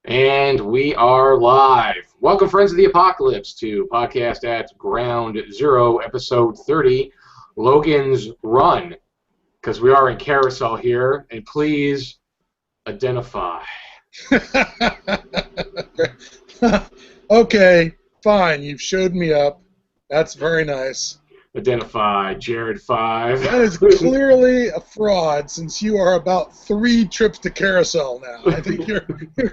And we are live. Welcome, friends of the apocalypse, to Podcast at Ground Zero, episode 30, Logan's Run, because we are in carousel here, and please identify. Okay, fine. You've showed me up. That's very nice. Identify, Jared 5. That is clearly a fraud, since you are about 3 trips to carousel now. I think you're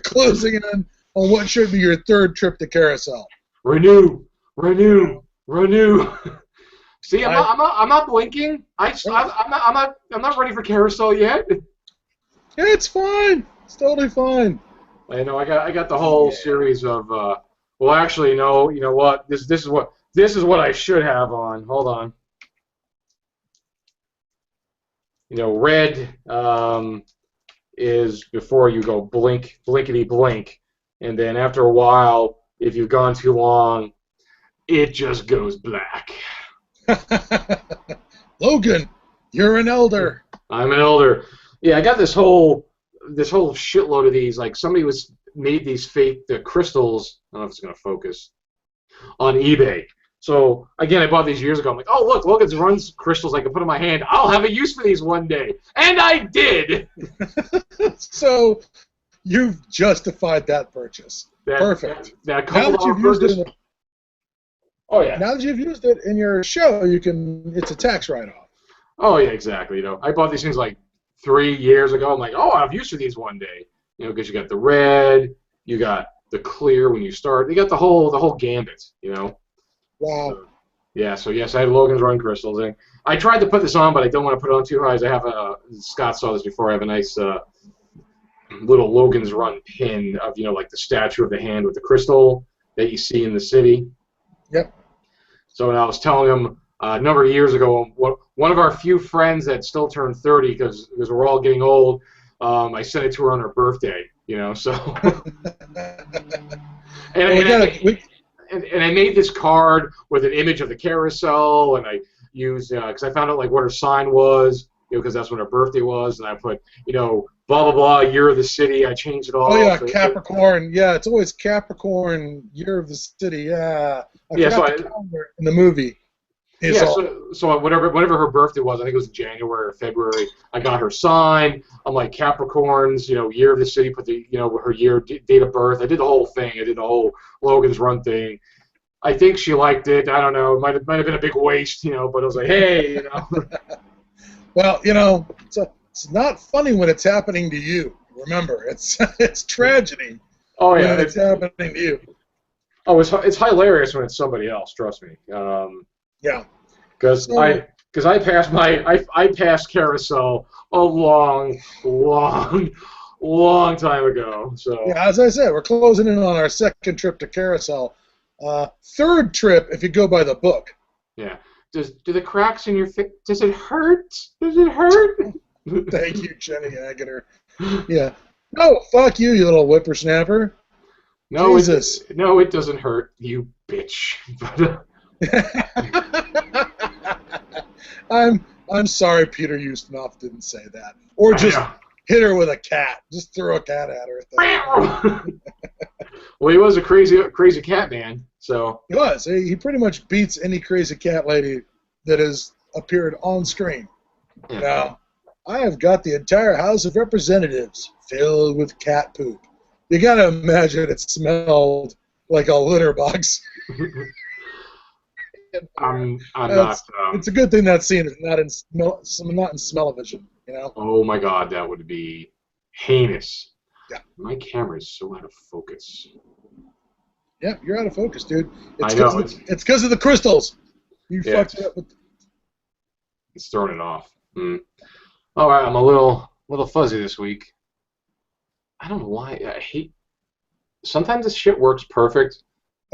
closing in on what should be your 3rd trip to carousel. Renew. See, I'm not blinking. I'm not ready for carousel yet. Yeah, it's fine. It's totally fine. I know. I got the whole series of. Well, actually, no. You know what? This is what I should have on. Hold on. Red is before you go blinkety blink, and then after a while, if you've gone too long, it just goes black. Logan, you're an elder. I'm an elder. Yeah, I got this whole shitload of these. Like somebody made these fake crystals. I don't know if it's gonna focus on eBay. So again, I bought these years ago. I'm like, oh look, Logan's runs crystals I can put in my hand. I'll have a use for these one day, and I did. So you've justified that purchase. Perfect. That now that you've used it. Oh yeah. Now that you've used it in your show, it's a tax write-off. Oh yeah, exactly. I bought these things like 3 years ago. I'm like, oh, I'll have use for these one day. Because you got the red, you got the clear when you start. You got the whole gambit. Wow. So yes, I had Logan's Run crystals. And I tried to put this on, but I don't want to put it on too high. As I have Scott saw this before. I have a nice little Logan's Run pin of like the statue of the hand with the crystal that you see in the city. Yep. So when I was telling him a number of years ago, one of our few friends that still turned 30 because we're all getting old, I sent it to her on her birthday. So. And I made this card with an image of the carousel, and I used because I found out what her sign was, because that's when her birthday was, and I put blah blah blah, year of the city. I changed it all. Oh yeah, so Capricorn. Yeah, it's always Capricorn, year of the city. Yeah. The calendar in the movie. So whatever her birthday was, I think it was January or February. I got her sign. I'm like Capricorns, year of the city. Put the her year, date of birth. I did the whole thing. I did the whole Logan's Run thing. I think she liked it. I don't know. It might have been a big waste, but I was like, hey, Well, it's not funny when it's happening to you. Remember, it's tragedy. Oh yeah, when it's happening to you. Oh, it's hilarious when it's somebody else. Trust me. Yeah. Because I passed carousel a long time ago. So yeah, as I said, we're closing in on our 2nd trip to carousel. 3rd trip if you go by the book. Yeah. Do the cracks in your face? Does it hurt? Does it hurt? Thank you, Jenny Agutter. Yeah. No, fuck you, you little whippersnapper. No, Jesus. It doesn't hurt, you bitch. I'm sorry Peter Ustinov didn't say that. Or just hit her with a cat. Just throw a cat at her. Well, he was a crazy cat man. So he was. He pretty much beats any crazy cat lady that has appeared on screen. Yeah. Now, I have got the entire House of Representatives filled with cat poop. You gotta imagine it smelled like a litter box. I'm not. It's a good thing that scene is not in smell-o-vision. Oh my God, that would be heinous. Yeah. My camera is so out of focus. Yeah, you're out of focus, dude. I know. It's because of the crystals. You fucked it up with. It's throwing it off. All right, I'm a little fuzzy this week. I don't know why. I hate. Sometimes this shit works perfect.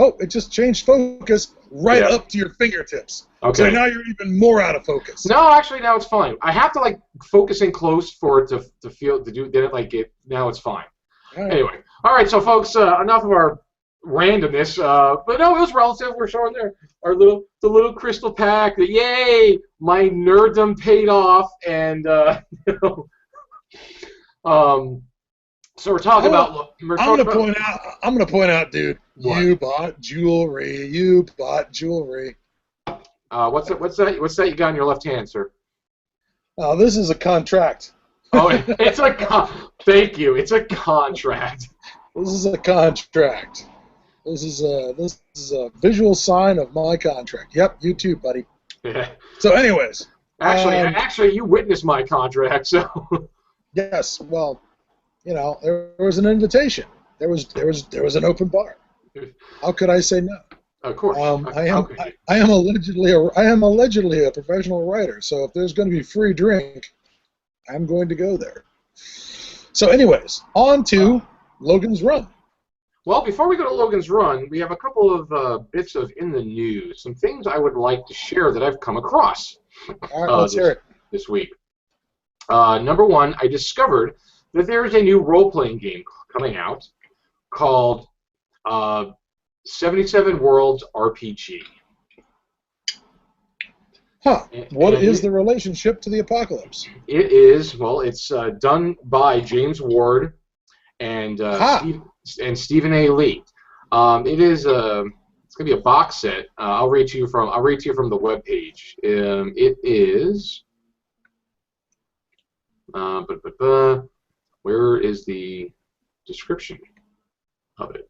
Oh, it just changed focus right up to your fingertips. Okay. So now you're even more out of focus. No, actually, now it's fine. I have to focus in close for it to feel to do. Then it now it's fine. All right. Anyway, all right. So, folks, enough of our randomness. But no, it was relative. We're showing there the little crystal pack. Yay! My nerddom paid off, and So we're talking I'm about. gonna point out. I'm gonna point out, dude. What? You bought jewelry. You bought jewelry. What's that? What's that you got in your left hand, sir? Oh, this is a contract. Oh, it's a. Thank you. It's a contract. This is a contract. This is a visual sign of my contract. Yep, you too, buddy. Yeah. So, anyways. Actually, you witnessed my contract, so. Yes. Well, you know, there was an invitation. There was an open bar. How could I say no? Of course. I am allegedly a professional writer. So if there's going to be free drink, I'm going to go there. So, anyways, on to Logan's Run. Well, before we go to Logan's Run, we have a couple of bits of in the news, some things I would like to share that I've come across. All right, let's hear it. This week. Number one, I discovered that there is a new role-playing game coming out called 77 Worlds RPG. Huh. What is the relationship to the apocalypse? It is, well, it's done by James Ward and Stephen A. Lee. It is it's gonna be a box set. I'll read to you from the webpage. It is. Where is the description of it?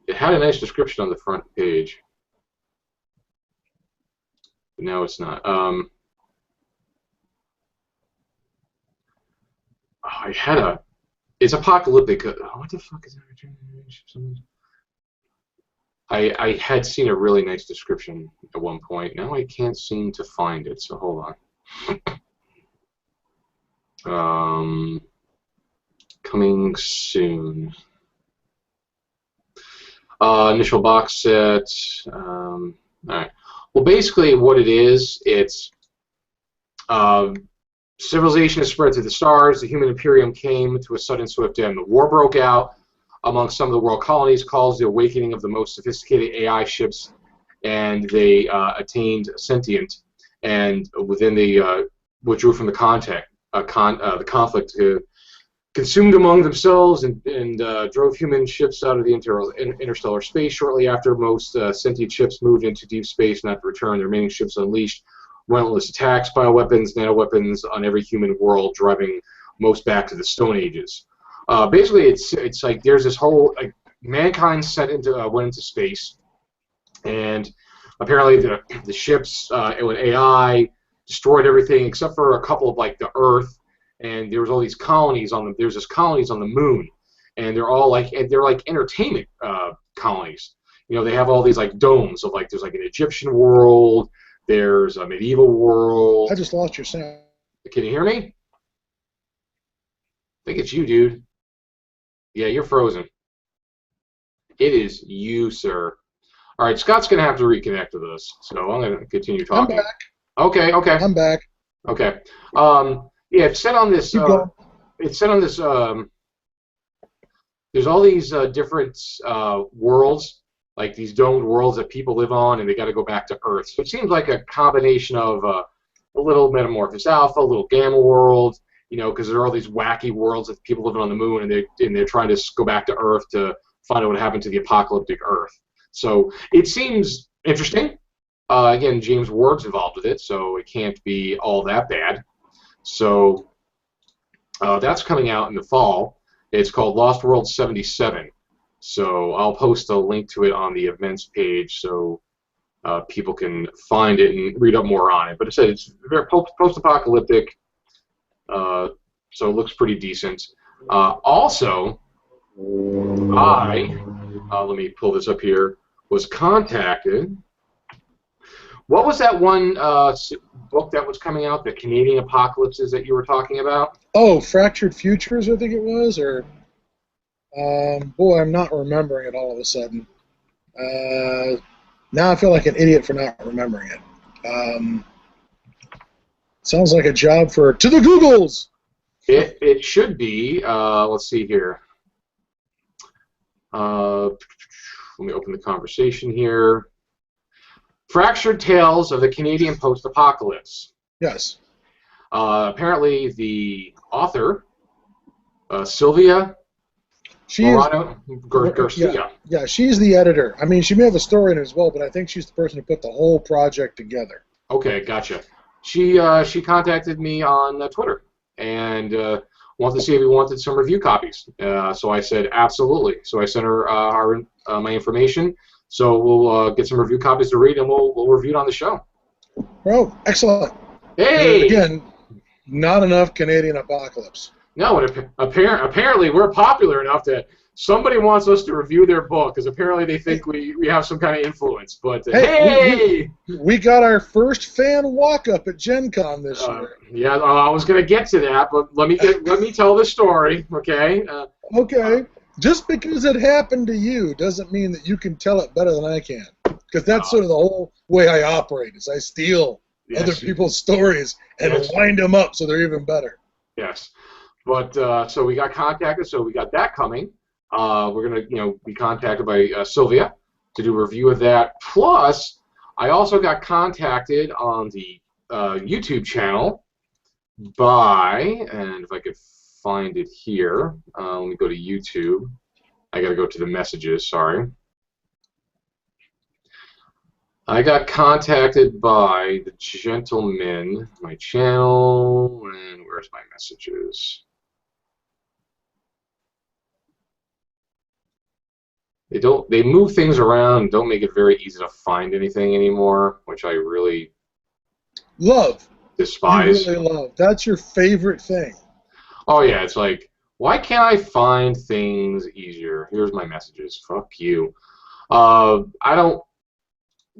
It had a nice description on the front page. But now it's not. It's apocalyptic. What the fuck is that? I had seen a really nice description at one point. Now I can't seem to find it, so hold on. Coming soon. Initial box set. All right. Well, basically, what it is, it's civilization has spread through the stars. The human imperium came to a sudden swift end. The war broke out among some of the world colonies, caused the awakening of the most sophisticated AI ships, and they attained sentient. And within the withdrew from the the conflict consumed among themselves and drove human ships out of the interstellar space. Shortly after, most sentient ships moved into deep space, not to return. The remaining ships unleashed relentless attacks, bioweapons, nanoweapons on every human world, driving most back to the Stone Ages. Basically, it's like there's this whole mankind went into space, and apparently the ships with AI destroyed everything except for a couple of the Earth. And there was all these colonies on the. There's this colonies on the moon, and they're all they're like entertainment colonies. You know, they have all these domes of there's an Egyptian world, there's a medieval world. I just lost your sound. Can you hear me? I think it's you, dude. Yeah, you're frozen. It is you, sir. All right, Scott's gonna have to reconnect with us, so I'm gonna continue talking. I'm back. Okay. I'm back. Okay. Yeah, it's set on this. It's set on this. There's all these different worlds, like these domed worlds that people live on, and they got to go back to Earth. So it seems like a combination of a little Metamorphosis Alpha, a little Gamma world, because there are all these wacky worlds of people living on the moon, and they're trying to go back to Earth to find out what happened to the apocalyptic Earth. So it seems interesting. Again, James Ward's involved with it, so it can't be all that bad. So that's coming out in the fall. It's called Lost World 77. So I'll post a link to it on the events page so people can find it and read up more on it. But it said it's very post-apocalyptic, so it looks pretty decent. Also, let me pull this up here, was contacted. What was that one book that was coming out, the Canadian apocalypses that you were talking about? Oh, Fractured Futures, I think it was, or boy, I'm not remembering it all of a sudden. Now I feel like an idiot for not remembering it. Sounds like a job for to the Googles. It should be. Let's see here. Let me open the conversation here. Fractured Tales of the Canadian Post-Apocalypse. Yes. Apparently, the author Sylvia She is, Morano Garcia. yeah, she's the editor. I mean, she may have a story in it as well, but I think she's the person who put the whole project together. Okay, gotcha. She contacted me on Twitter and wanted to see if we wanted some review copies. So I said absolutely. So I sent her my information. So we'll get some review copies to read, and we'll review it on the show. Oh, excellent. Hey! Again, not enough Canadian Apocalypse. No, and apparently we're popular enough that somebody wants us to review their book, because apparently they think we have some kind of influence. But hey! We got our first fan walk-up at Gen Con this year. Yeah, I was going to get to that, but let me tell the story, okay? Okay. Just because it happened to you doesn't mean that you can tell it better than I can. Because that's sort of the whole way I operate, is I steal other people's stories and wind them up so they're even better. Yes. But so we got contacted, so we got that coming. We're going to be contacted by Sylvia to do a review of that. Plus, I also got contacted on the YouTube channel by, and if I could find it here, let me go to YouTube. I got to go to the messages, sorry. I got contacted by the gentleman, my channel, and where's my messages? They move things around and don't make it very easy to find anything anymore, which I really despise. You really love. That's your favorite thing. Oh yeah, it's like, why can't I find things easier? Here's my messages. Fuck you.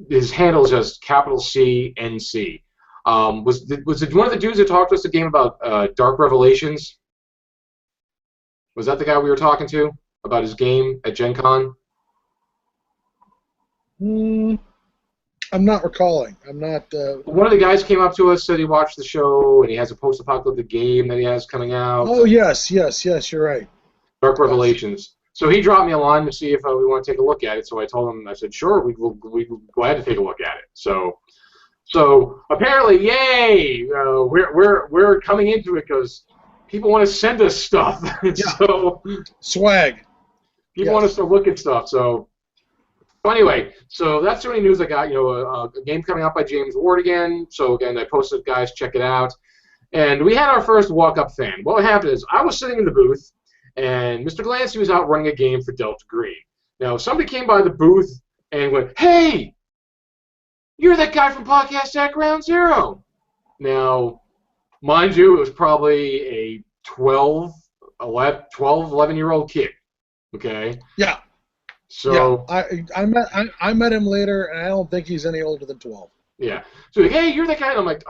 His handle is just CNC. Was it one of the dudes that talked to us a game about Dark Revelations? Was that the guy we were talking to about his game at Gen Con? I'm not recalling. I'm not. One of the guys came up to us, said he watched the show, and he has a post-apocalyptic game that he has coming out. Oh, yes, you're right. Dark Revelations. So he dropped me a line to see if we want to take a look at it. So I told him, I said, sure, we'd be glad to take a look at it. So apparently, yay, we're coming into it because people want to send us stuff. So swag. People want us to look at stuff. So anyway, so that's the only news I got. A game coming out by James Ward again. So again, I posted, guys, check it out. And we had our first walk-up fan. What happened is I was sitting in the booth, and Mr. Glancy was out running a game for Delta Green. Now, somebody came by the booth and went, "Hey, you're that guy from Podcast at Ground Zero." Now, mind you, it was probably a 12, 11-year-old kid. Okay? Yeah. So yeah, I met him later, and I don't think he's any older than 12. Yeah. So he's like, "Hey, you're the guy." And I'm like,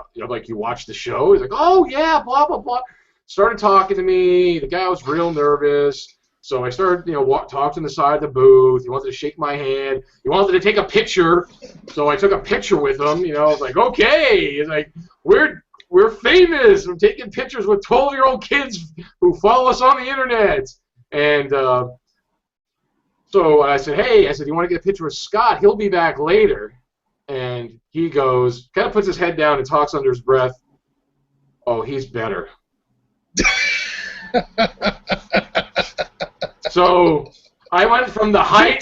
"You watch the show?" He's like, "Oh yeah, blah blah blah." Started talking to me. The guy was real nervous. So I started, talking to the side of the booth. He wanted to shake my hand. He wanted to take a picture. So I took a picture with him. I was like, "Okay." He's like, "We're famous. I'm taking pictures with 12-year-old kids who follow us on the internet." And so I said, "Hey," "you want to get a picture with Scott? He'll be back later." And he goes, kind of puts his head down and talks under his breath, "Oh, he's better." So I went from the height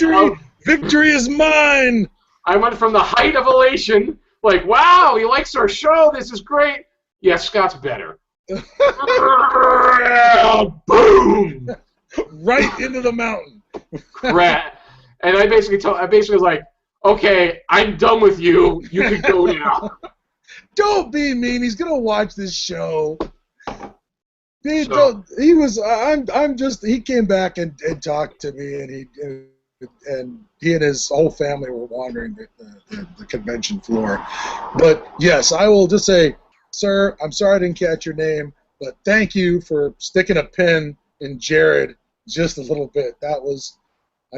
victory is mine. I went from the height of elation, like, "Wow, he likes our show. This is great." "Yes, Scott's better." Boom! Right into the mountain. Crap. And I basically was like, "Okay, I'm done with you. You can go now." Don't be mean. He's gonna watch this show. He came back and talked to me, and he and his whole family were wandering the convention floor. But yes, I will just say, sir, I'm sorry I didn't catch your name, but thank you for sticking a pin in Jared just a little bit. I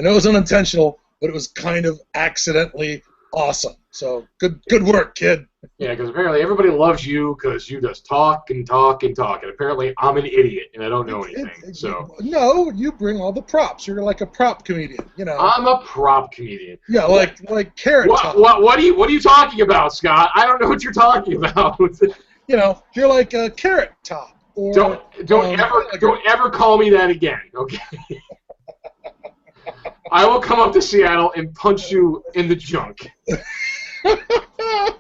know it was unintentional, but it was kind of accidentally awesome. So good work, kid. Yeah, because apparently everybody loves you because you just talk and talk and talk, and apparently I'm an idiot and I don't know anything. No, you bring all the props. You're like a prop comedian, I'm a prop comedian. Yeah, like Carrot Top. What are you talking about, Scott? I don't know what you're talking about. You're like a Carrot Top. or don't ever call me that again. Okay. I will come up to Seattle and punch you in the junk. That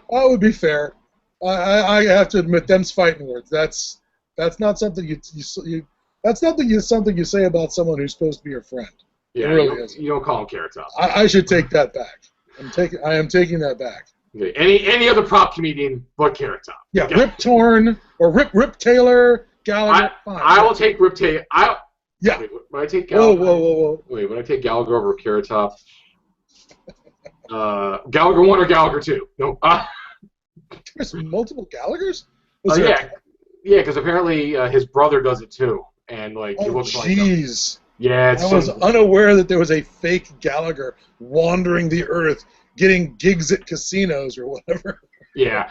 would be fair. I have to admit, them's fighting words. That's not something that's something you say about someone who's supposed to be your friend. Yeah, it really is. You don't call him Carrot Top. I should take that back. I am taking that back. Okay. Any other prop comedian but Carrot Top. Yeah, okay. Rip Torn or Rip Taylor, Gallagher. I will take Rip Taylor. Yeah. Wait, would I take Gallagher? Whoa. Wait, would I take Gallagher over Carrot Top? Gallagher 1 or Gallagher 2? No. There's multiple Gallaghers? Yeah, because apparently his brother does it too, and like he looks like him. Jeez. Yeah, I was unaware that there was a fake Gallagher wandering the earth, getting gigs at casinos or whatever. Yeah.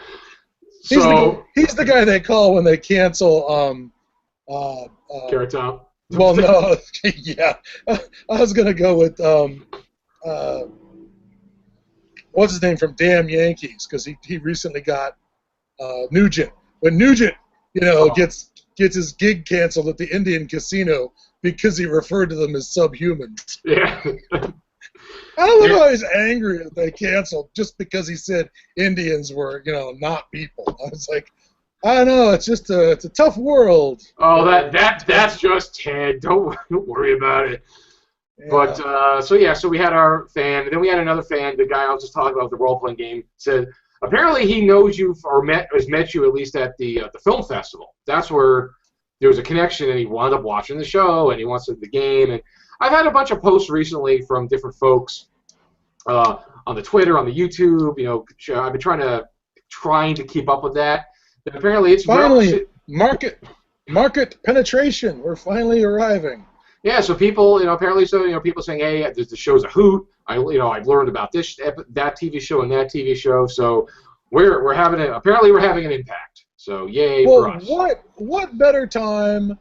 He's the guy they call when they cancel. Carrot Top. Well, no, yeah. I was gonna go with what's his name from Damn Yankees, because he recently got Nugent. When Nugent, gets his gig canceled at the Indian casino because he referred to them as subhumans. Yeah. I don't know why he's angry that they canceled just because he said Indians were, not people. I was like, I don't know. It's just it's a tough world. Oh, that's just Ted. Don't worry about it. Yeah. But so we had our fan, and then we had another fan. The guy I was just talking about the role playing game said apparently he knows you or has met you at least at the film festival. That's where there was a connection, and he wound up watching the show, and he wants to the game. And I've had a bunch of posts recently from different folks on the Twitter, on the YouTube. I've been trying to keep up with that. And apparently, it's finally market penetration. We're finally arriving. Yeah, so people, apparently, people saying, hey, the show's a hoot. I've learned about that TV show and that TV show. So we're having an impact. So yay for us. What better time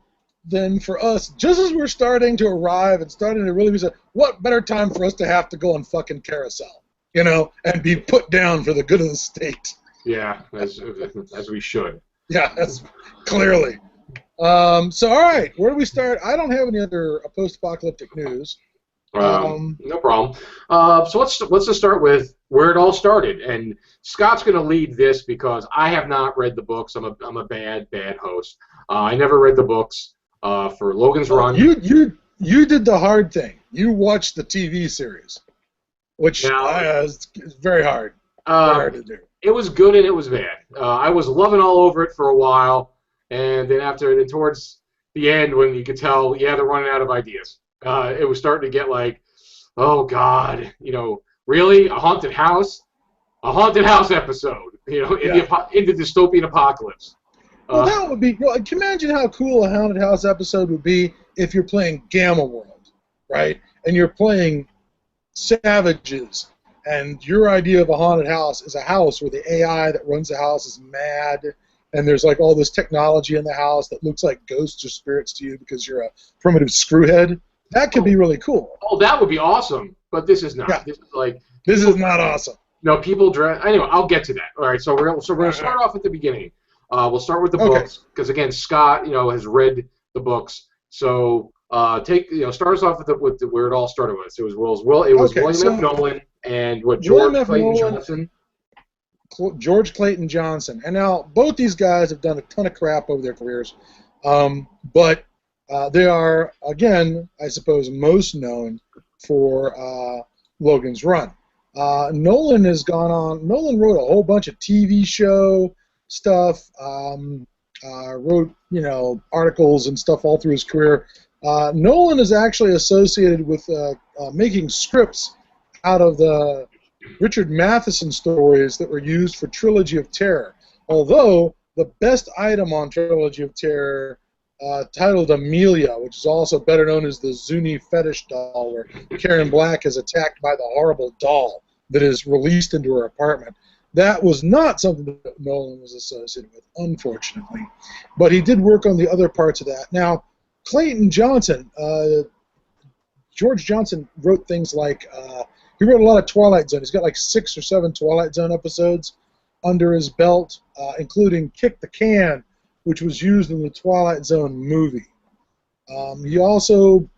than for us, just as we're starting to arrive and starting to really be, what better time for us to have to go on fucking carousel, and be put down for the good of the state. Yeah, as we should. Yeah, that's clearly. So all right, where do we start? I don't have any other post-apocalyptic news. No problem. So let's just start with where it all started, and Scott's going to lead this because I have not read the books. I'm a bad host. I never read the books for Logan's Run. You did the hard thing. You watched the TV series, which is very hard. Very hard to do. It was good and it was bad. I was loving all over it for a while, and then towards the end, when you could tell, they're running out of ideas. It was starting to get like, oh God, really a haunted house episode, in the dystopian apocalypse. Well, that would be. Well, can you imagine how cool a haunted house episode would be if you're playing Gamma World, right? And you're playing savages, and your idea of a haunted house is a house where the AI that runs the house is mad, and there's like all this technology in the house that looks like ghosts or spirits to you because you're a primitive screwhead. That could be really cool. Oh, that would be awesome. But this is not. Yeah. This is not awesome. No, people dress. Anyway, I'll get to that. All right, so we're going to start off at the beginning. We'll start with the books because again, Scott, has read the books. So start us off with where it all started with. It was William F. Nolan and George Clayton Johnson. And now both these guys have done a ton of crap over their careers, but they are, again, I suppose, most known for Logan's Run. Nolan wrote a whole bunch of TV show stuff, wrote, articles and stuff all through his career. Nolan is actually associated with making scripts out of the Richard Matheson stories that were used for Trilogy of Terror. Although the best item on Trilogy of Terror, titled Amelia, which is also better known as the Zuni fetish doll, where Karen Black is attacked by the horrible doll that is released into her apartment. That was not something that Nolan was associated with, unfortunately. But he did work on the other parts of that. Now, Clayton Johnson, George Johnson wrote things like, he wrote a lot of Twilight Zone. He's got like 6 or 7 Twilight Zone episodes under his belt, including Kick the Can, which was used in the Twilight Zone movie. He also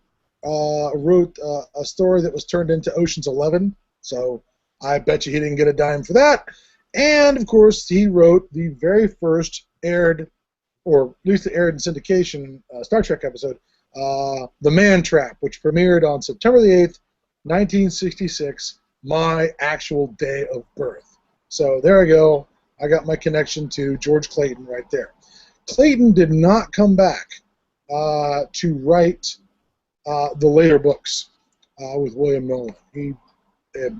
wrote a story that was turned into Ocean's 11, so I bet you he didn't get a dime for that. And, of course, he wrote the very first aired, or at least it aired in syndication, Star Trek episode, The Man Trap, which premiered on September the 8th, 1966, my actual day of birth. So there I go. I got my connection to George Clayton right there. Clayton did not come back to write the later books with William Nolan.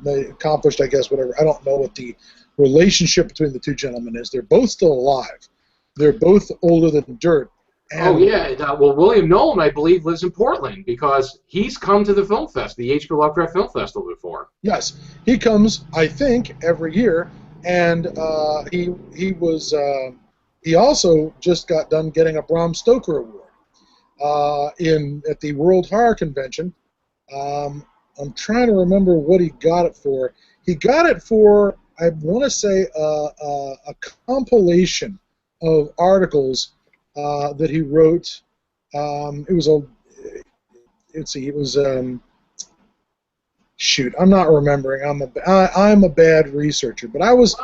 They accomplished, I guess, whatever. I don't know what the relationship between the two gentlemen is. They're both still alive. They're both older than dirt. And well, William Nolan, I believe, lives in Portland because he's come to the film fest, the H.P. Lovecraft Film Festival before. Yes, he comes, I think, every year, and he also just got done getting a Bram Stoker Award at the World Horror Convention. I'm trying to remember what he got it for. He got it for, I want to say, a compilation of articles that he wrote. Shoot, I'm not remembering. I'm a bad researcher, but I was.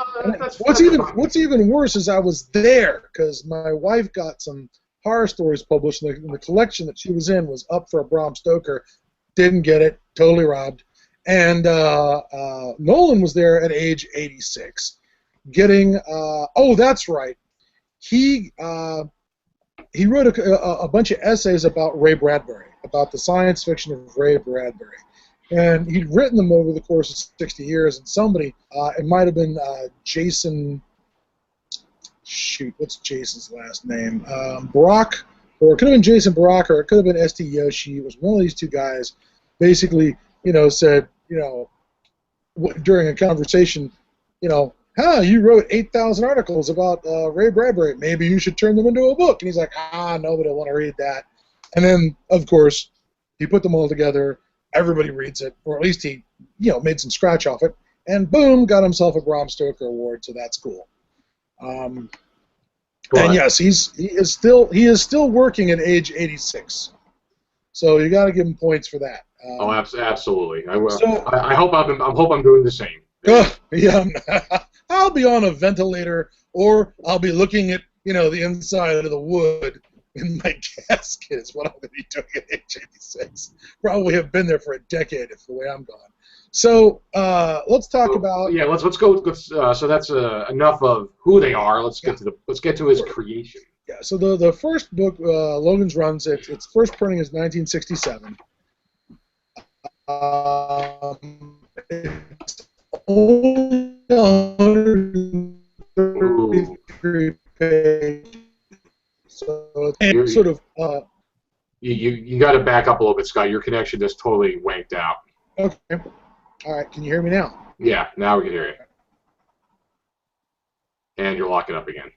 What's even worse is I was there because my wife got some horror stories published, and the collection that she was in was up for a Bram Stoker. Didn't get it, totally robbed. And Nolan was there at age 86, getting. Oh, that's right. He wrote a bunch of essays about Ray Bradbury, about the science fiction of Ray Bradbury. And he'd written them over the course of 60 years, and somebody, it might have been Jason, shoot, what's Jason's last name? Brock, or it could have been Jason Brock, or it could have been S.T. Yoshi. It was one of these two guys, basically, said, during a conversation, you wrote 8,000 articles about Ray Bradbury. Maybe you should turn them into a book. And he's like, nobody will want to read that. And then, of course, he put them all together. Everybody reads it, or at least he, made some scratch off it. And boom, got himself a Bram Stoker Award. So that's cool. And yes, he is still working at age 86. So you got to give him points for that. Absolutely. I hope I'm doing the same. Yeah, I'll be on a ventilator, or I'll be looking at the inside of the wood in my casket. Is what I'm going to be doing at age 86. Probably have been there for a decade if the way I'm going. So let's talk about. Yeah, let's go. So that's enough of who they are. Let's get to his creation. Yeah. So the first book, Logan's Runs, its first printing is 1967. It's only 133 pages. So it's sort of. You got to back up a little bit, Scott. Your connection just totally wanked out. Okay. All right. Can you hear me now? Yeah. Now we can hear you. And you're locking up again.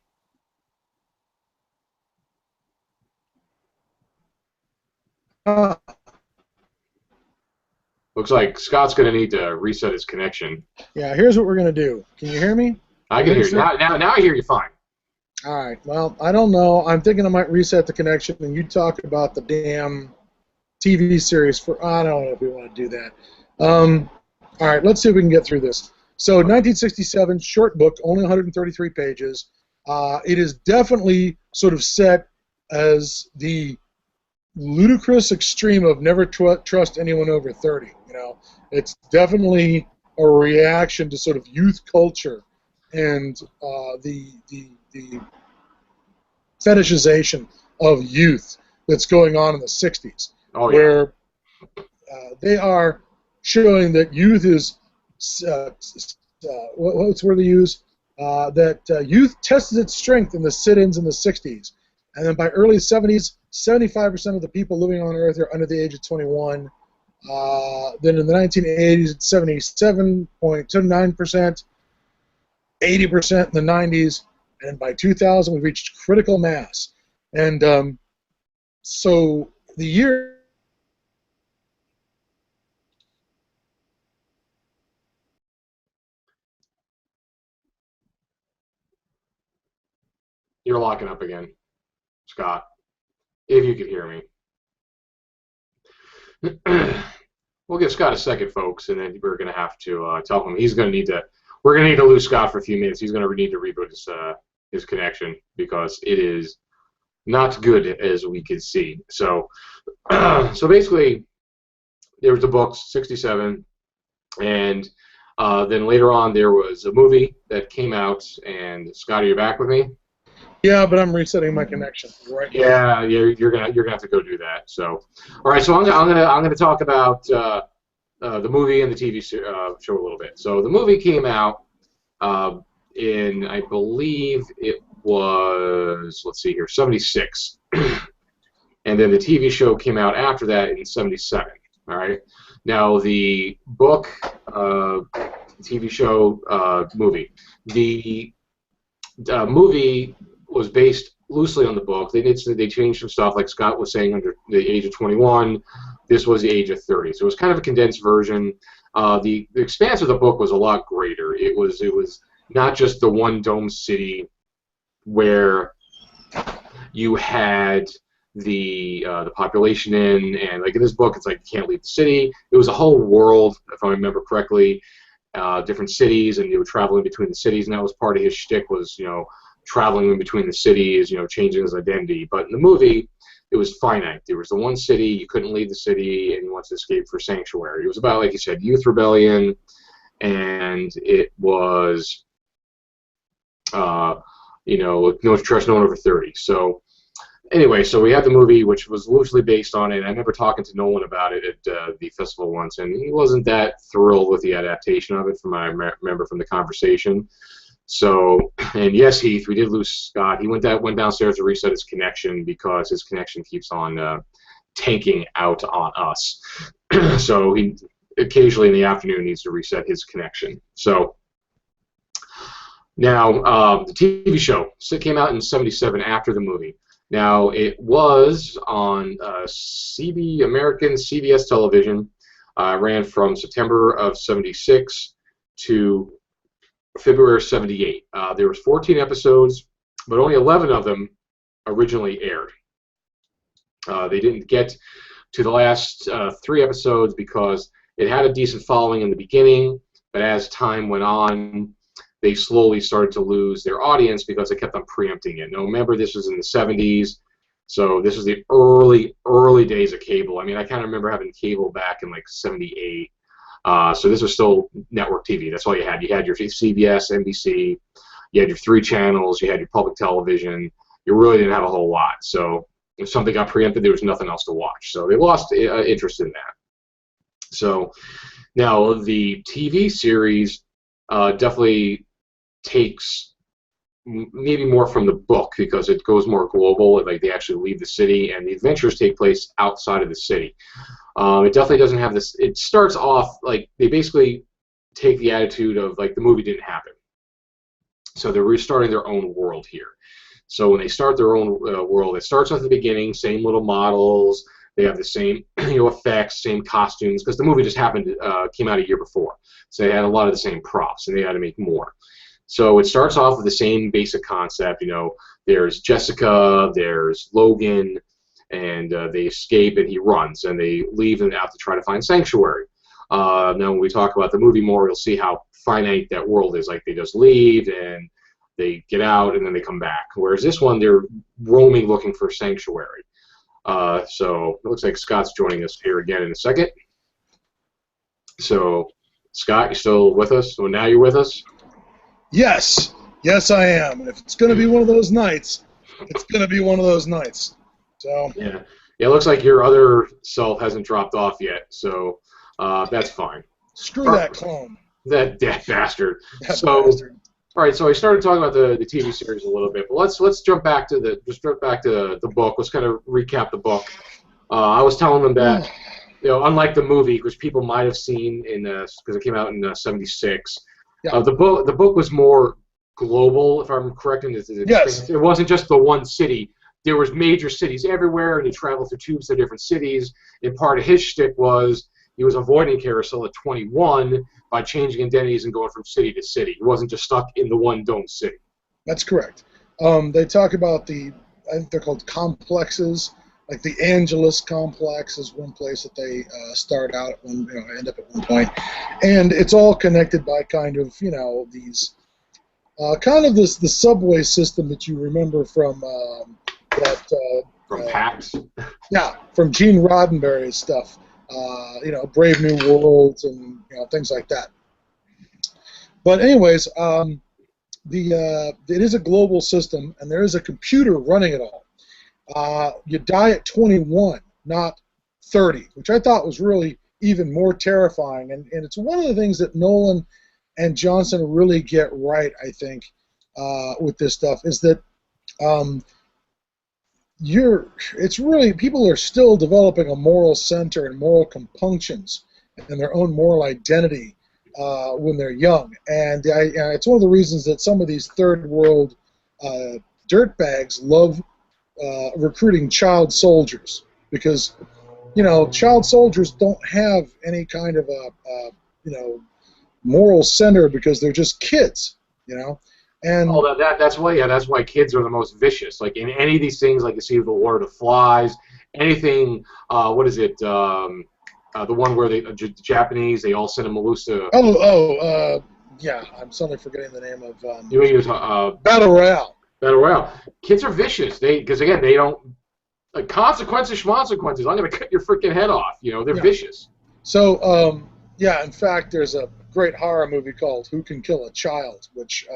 Looks like Scott's going to need to reset his connection. Yeah, here's what we're going to do. Can you hear me? I can hear you. Now I hear you fine. All right. Well, I don't know. I'm thinking I might reset the connection, and you talk about the damn TV series for. I don't know if we want to do that. All right. Let's see if we can get through this. So, 1967, short book, only 133 pages. It is definitely sort of set as the ludicrous extreme of never trust anyone over 30. It's definitely a reaction to sort of youth culture and the fetishization of youth that's going on in the 60s, where they are showing that youth is what's the word they use? That youth tested its strength in the sit-ins in the 60s, and then by early 70s, 75% of the people living on Earth are under the age of 21. Then in the 1980s, it's 77.29%, 80% in the 90s, and by 2000, we reached critical mass. And so the year. You're locking up again. Scott, if you could hear me. We'll give Scott a second, folks, and then we're going to have to tell him he's going to need to. We're going to need to lose Scott for a few minutes. He's going to need to reboot his connection because it is not good as we can see. So, so basically, there was the books, 67, and then later on there was a movie that came out. And Scott, are you back with me? Yeah, but I'm resetting my connection right now. Yeah, you're gonna have to go do that. So, all right. So I'm gonna talk about the movie and the TV show a little bit. So the movie came out in, I believe it was, let's see here, 76, and then the TV show came out after that in 77. All right. Now the book, TV show, movie. The movie was based loosely on the book. They changed some stuff, like Scott was saying, under the age of 21. This was the age of 30. So it was kind of a condensed version. The expanse of the book was a lot greater. It was not just the one dome city where you had the population in, and like in this book, it's like you can't leave the city. It was a whole world, if I remember correctly, different cities, and you were traveling between the cities, and that was part of his shtick, was, you know, traveling in between the cities, you know, changing his identity. But in the movie, it was finite. There was the one city, you couldn't leave the city, and you wanted to escape for sanctuary. It was about, like you said, youth rebellion, and it was, you know, no trust no one over 30. So anyway, so we had the movie, which was loosely based on it. I remember talking to Nolan about it at the festival once, and he wasn't that thrilled with the adaptation of it, from what I remember from the conversation. So, and yes, Heath, we did lose Scott. He went downstairs to reset his connection because his connection keeps on tanking out on us. So he occasionally in the afternoon needs to reset his connection. So now the TV show came out in 77 after the movie. Now it was on American CBS television. Ran from September of 76 to February 78. There was 14 episodes, but only 11 of them originally aired. They didn't get to the last 3 episodes because it had a decent following in the beginning, but as time went on, they slowly started to lose their audience because they kept on preempting it. Now, remember, this was in the 70s, so this was the early days of cable. I mean, I kind of remember having cable back in like 78. So this was still network TV. That's all you had. You had your CBS, NBC, you had your 3 channels, you had your public television. You really didn't have a whole lot. So if something got preempted, there was nothing else to watch. So they lost interest in that. So now the TV series definitely takes maybe more from the book because it goes more global. Like they actually leave the city, and the adventures take place outside of the city. It definitely doesn't have this. It starts off like they basically take the attitude of like the movie didn't happen, so they're restarting their own world here. So when they start their own world, it starts at the beginning, same little models. They have the same effects, same costumes, because the movie just came out a year before, so they had a lot of the same props, and they had to make more. So it starts off with the same basic concept. You know, there's Jessica, there's Logan, and they escape, and he runs, and they leave and out to try to find sanctuary. Now, when we talk about the movie more, you'll see how finite that world is. Like, they just leave, and they get out, and then they come back. Whereas this one, they're roaming looking for sanctuary. So it looks like Scott's joining us here again in a second. So, Scott, you still with us? So now you're with us? Yes. Yes, I am. And if it's going to be one of those nights, it's going to be one of those nights. So. Yeah, it looks like your other self hasn't dropped off yet, so that's fine. Screw that clone. That bastard. Bastard. All right, so I started talking about the TV series a little bit, but let's jump back to the book. Let's kind of recap the book. I was telling them that, you know, unlike the movie, which people might have seen because it came out in '76, yeah. The book was more global, if I'm correct. Yes. It wasn't just the one city. There was major cities everywhere, and he traveled through tubes to different cities. And part of his shtick was he was avoiding carousel at 21 by changing identities and going from city to city. He wasn't just stuck in the one dome city. That's correct. They talk about the I think they're called complexes. Like the Angelus complex is one place that they start out at one, end up at one point, and it's all connected by kind of these kind of the subway system that you remember from that from PAX. Yeah, from Gene Roddenberry's stuff. Brave New Worlds and things like that. But anyways, it is a global system, and there is a computer running it all. You die at 21, not 30, which I thought was really even more terrifying. And it's one of the things that Nolan and Johnson really get right, I think, with this stuff, is that it's really, people are still developing a moral center and moral compunctions and their own moral identity when they're young. And it's one of the reasons that some of these third world dirtbags love recruiting child soldiers, because child soldiers don't have any kind of a moral center, because they're just kids, and that's why kids are the most vicious. Like in any of these things, like you see the Lord of the Flies, anything. What is it? The one where the Japanese, they all send a Malusa. Yeah, I'm suddenly forgetting the name of. Battle Royale. Battle Royale. Kids are vicious. Because again, they don't consequences, schmonsequences. I'm going to cut your freaking head off. They're vicious. So in fact, there's a great horror movie called Who Can Kill a Child, which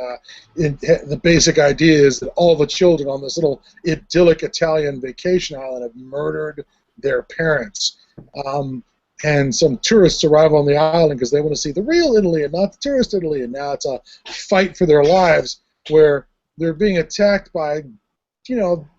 the basic idea is that all the children on this little idyllic Italian vacation island have murdered their parents. And some tourists arrive on the island because they want to see the real Italy and not the tourist Italy, and now it's a fight for their lives where they're being attacked by,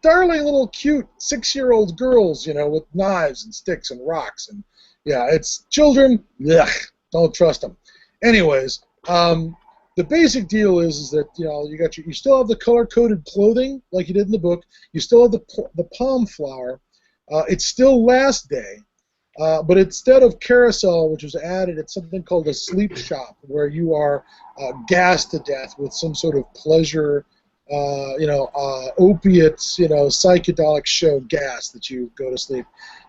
darling little cute 6-year-old girls, with knives and sticks and rocks, and it's children. Ugh, don't trust them. Anyways, the basic deal is that you still have the color-coded clothing like you did in the book. You still have the palm flower. It's still Last Day. But instead of carousel, which was added, it's something called a sleep shop, where you are gassed to death with some sort of pleasure, opiates, psychedelic show gas that you go to sleep.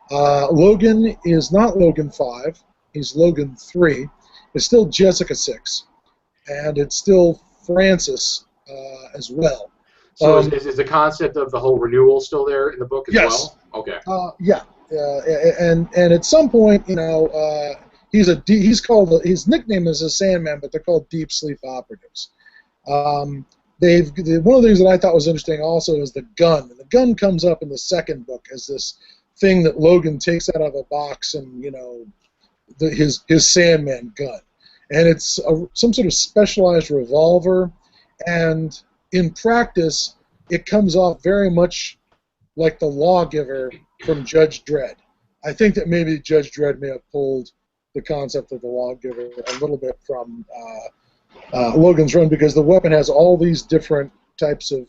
Logan is not Logan 5. He's Logan 3. It's still Jessica 6. And it's still Francis as well. So is the concept of the whole renewal still there in the book as well? Okay. Yeah. And at some point, his nickname is a Sandman, but they're called Deep Sleep Operatives. One of the things that I thought was interesting also is the gun. And the gun comes up in the second book as this thing that Logan takes out of a box, and his Sandman gun, and it's some sort of specialized revolver, and in practice, it comes off very much like the Lawgiver from Judge Dredd. I think that maybe Judge Dredd may have pulled the concept of the Lawgiver a little bit from Logan's Run, because the weapon has all these different types of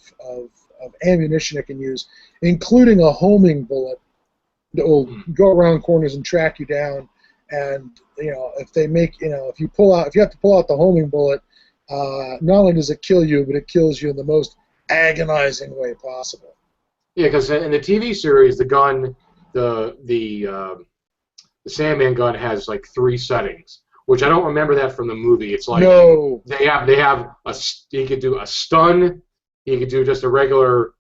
ammunition it can use, including a homing bullet that will go around corners and track you down. And if you have to pull out the homing bullet, not only does it kill you, but it kills you in the most agonizing way possible. Yeah, because in the TV series, the gun, the Sandman gun has like 3 settings, which I don't remember that from the movie. It's like they have he could do a stun, he could do just a regular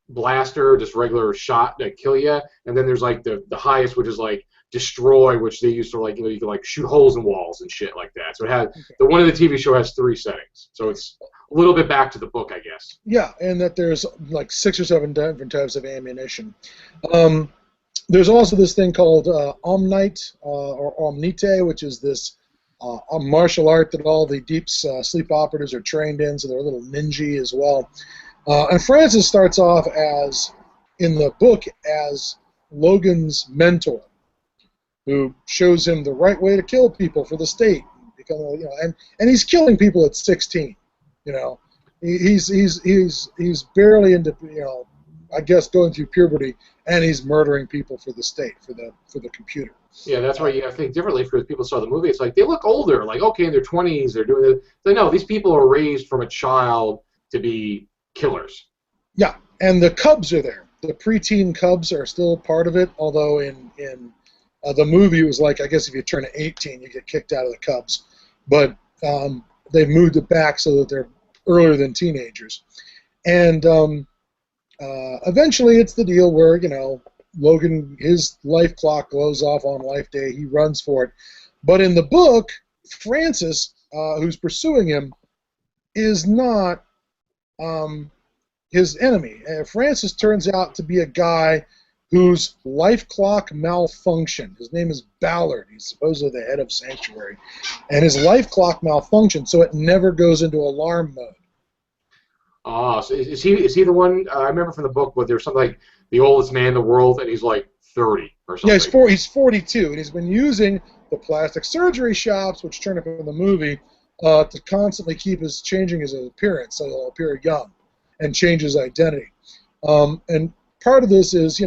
blaster, just regular shot that kill you, and then there's like the highest, which is like destroy, which they use for like you can like shoot holes in walls and shit like that. So it has the one in the TV show has 3 settings, so it's a little bit back to the book, I guess. Yeah, and that there's like 6 or 7 different types of ammunition. There's also this thing called Omnite or Omnite, which is this a martial art that all the deep sleep operatives are trained in, so they're a little ninja as well. And Francis starts off in the book as Logan's mentor, who shows him the right way to kill people for the state. And he's killing people at 16. He's barely into I guess going through puberty, and he's murdering people for the state, for the computer. Yeah, that's why you have to think differently. For people who saw the movie, it's like they look older, like okay, in their 20s, they're doing it. They know these people are raised from a child to be killers. Yeah, And the Cubs are there. The preteen Cubs are still part of it, although in the movie it was like, I guess if you turn 18, you get kicked out of the Cubs. But they've moved it back so that they're earlier than teenagers. And eventually it's the deal where, Logan, his life clock goes off on life day. He runs for it. But in the book, Francis, who's pursuing him, is not his enemy. Francis turns out to be a guy whose life clock malfunctioned. His name is Ballard. He's supposedly the head of Sanctuary. And his life clock malfunctioned, so it never goes into alarm mode. So is he the one, I remember from the book, where there's something like the oldest man in the world, and he's like 30 or something. Yeah, he's 42, and he's been using the plastic surgery shops, which turn up in the movie, to constantly changing his appearance, so he'll appear young and change his identity. And part of this is,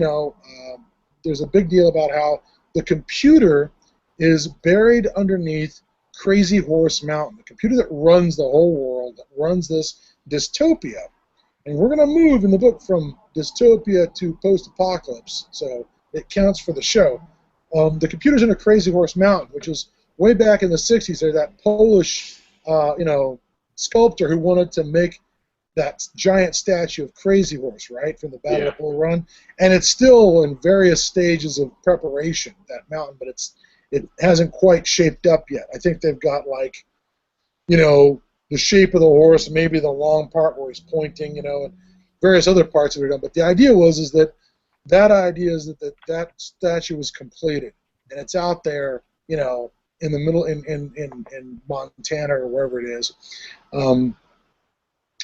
there's a big deal about how the computer is buried underneath Crazy Horse Mountain, the computer that runs the whole world, that runs this dystopia. And we're going to move in the book from dystopia to post-apocalypse, so it counts for the show. The computer's in a Crazy Horse Mountain, which is way back in the 60s. There's that Polish, sculptor who wanted to make that giant statue of Crazy Horse, right, from the Battle of Bull Run. And it's still in various stages of preparation, that mountain, but it hasn't quite shaped up yet. I think they've got, like, the shape of the horse, maybe the long part where he's pointing, and various other parts of it are done. But the idea is that that statue was completed, and it's out there, in the middle, in Montana or wherever it is.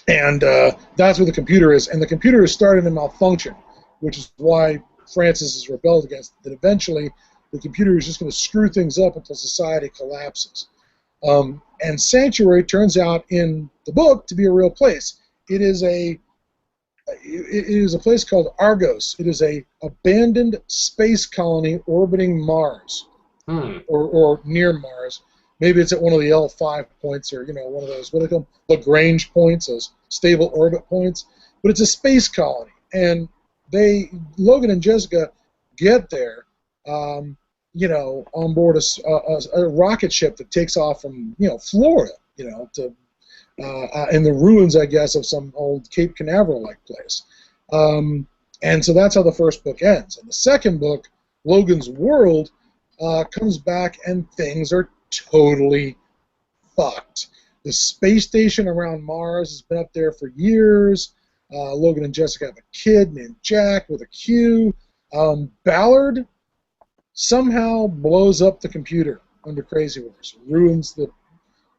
And that's where the computer is. And the computer is starting to malfunction, which is why Francis has rebelled against it. That eventually the computer is just going to screw things up until society collapses. And Sanctuary turns out in the book to be a real place. It is a place called Argos. It is a abandoned space colony orbiting Mars, or near Mars. Maybe it's at one of the L5 points, or one of those, what do they call them, Lagrange points, those stable orbit points. But it's a space colony, and Logan and Jessica get there, on board a rocket ship that takes off from Florida, to in the ruins, I guess, of some old Cape Canaveral-like place. And so that's how the first book ends. And the second book, Logan's World, comes back and things are totally fucked. The space station around Mars has been up there for years. Logan and Jessica have a kid named Jack with a Q. Ballard somehow blows up the computer under Crazy Horse, ruins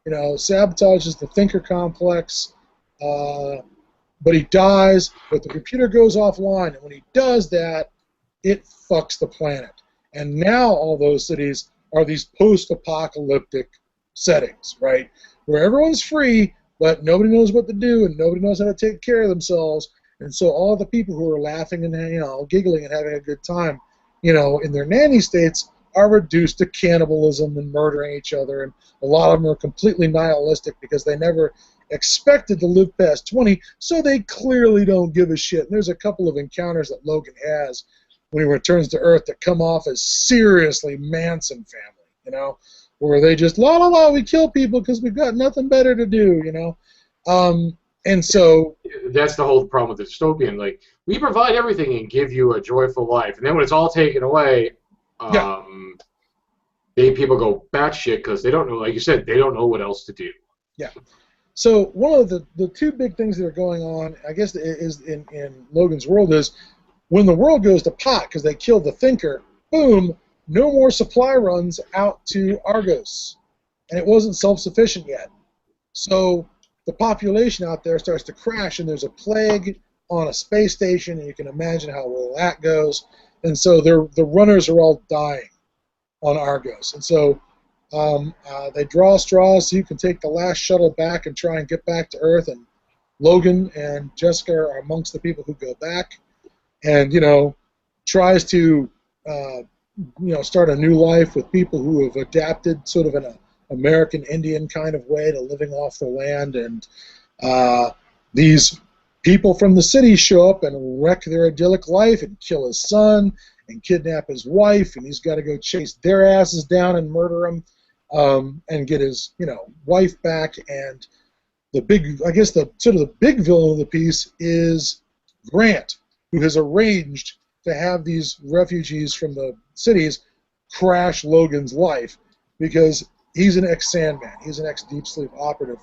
sabotages the Thinker complex, but he dies, but the computer goes offline, and when he does that, it fucks the planet. And now all those cities are these post-apocalyptic settings, right, where everyone's free, but nobody knows what to do, and nobody knows how to take care of themselves, and so all the people who are laughing and giggling and having a good time, in their nanny states, are reduced to cannibalism and murdering each other, and a lot of them are completely nihilistic because they never expected to live past 20, so they clearly don't give a shit. And there's a couple of encounters that Logan has when he returns to Earth that come off as seriously Manson family, where they just, we kill people because we've got nothing better to do, And so that's the whole problem with the dystopian. Like, we provide everything and give you a joyful life, and then when it's all taken away, people go batshit because they don't know, like you said, they don't know what else to do. Yeah. So one of the two big things that are going on, I guess, is in Logan's World is when the world goes to pot because they killed the Thinker. Boom! No more supply runs out to Argos, and it wasn't self-sufficient yet. So the population out there starts to crash, and there's a plague on a space station, and you can imagine how well that goes. And so the runners are all dying on Argos. And so they draw straws so you can take the last shuttle back and try and get back to Earth. And Logan and Jessica are amongst the people who go back and, tries to, start a new life with people who have adapted sort of in an American Indian kind of way to living off the land. And these people from the city show up and wreck their idyllic life and kill his son and kidnap his wife, and he's got to go chase their asses down and murder them, and get his wife back. And the big, I guess, the sort of the big villain of the piece is Grant, who has arranged to have these refugees from the cities crash Logan's life because he's an ex-Sandman, he's an ex-Deep Sleep operative,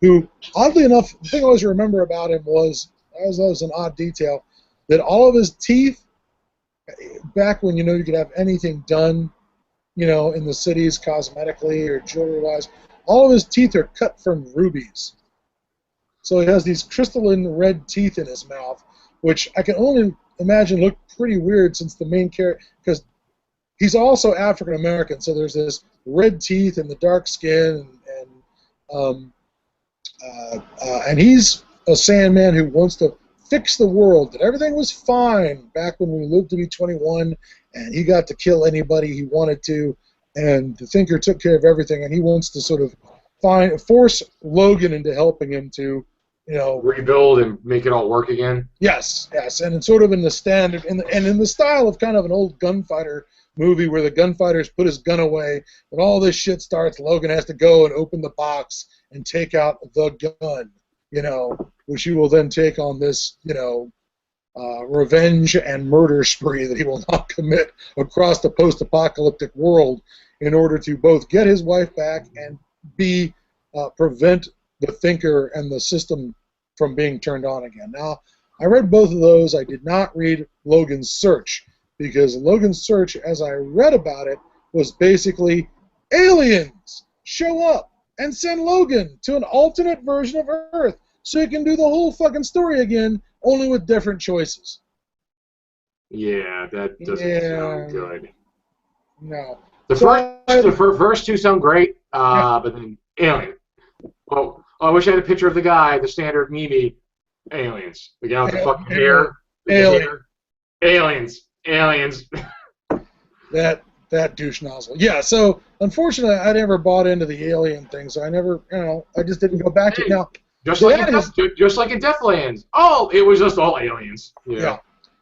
who, oddly enough, the thing I always remember about him was, that was an odd detail, that all of his teeth, back when you could have anything done, in the cities cosmetically or jewelry-wise, all of his teeth are cut from rubies. So he has these crystalline red teeth in his mouth, which I can only imagine look pretty weird since the main character, because he's also African American, so there's this red teeth and the dark skin, and he's a Sandman who wants to fix the world, that everything was fine back when we lived to be 21, and he got to kill anybody he wanted to, and the Thinker took care of everything, and he wants to sort of force Logan into helping him to, rebuild and make it all work again. Yes, and it's sort of in the standard, and in the style of kind of an old gunfighter movie where the gunfighter's put his gun away, and all this shit starts, Logan has to go and open the box and take out the gun, which he will then take on this, revenge and murder spree that he will not commit across the post-apocalyptic world in order to both get his wife back and prevent the Thinker and the system from being turned on again. Now, I read both of those. I did not read Logan's Search, because Logan's Search, as I read about it, was basically aliens show up and send Logan to an alternate version of Earth so he can do the whole fucking story again, only with different choices. Yeah, that doesn't sound good. No. The first two sound great, but then alien. Well, I wish I had a picture of the guy, the standard Mimi. Aliens. The guy with the fucking hair. Aliens. That douche nozzle. Yeah, so unfortunately I never bought into the alien thing, so I never, I just didn't go back to it. Now, just like in Deathlands. Oh, it was just all aliens. Yeah.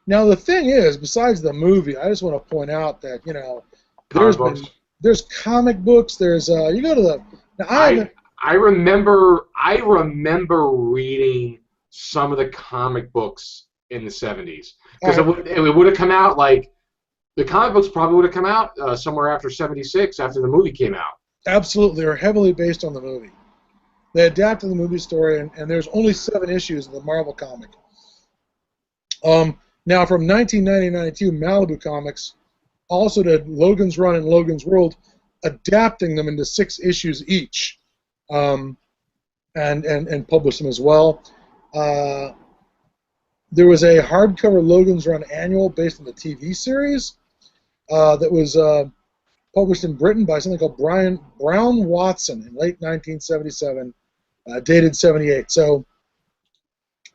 Now the thing is, besides the movie, I just want to point out that, there's comic books, there's you go to the I remember reading some of the comic books in the 70s, because it would have come out, like, the comic books probably would have come out somewhere after 76, after the movie came out. Absolutely. They're heavily based on the movie. They adapted the movie story, and there's only 7 issues of the Marvel comic. Now, from 1990-92, Malibu Comics also did Logan's Run and Logan's World, adapting them into 6 issues each, and published them as well. There was a hardcover Logan's Run annual based on the TV series that was published in Britain by something called Brown Watson in late 1977, dated 78. So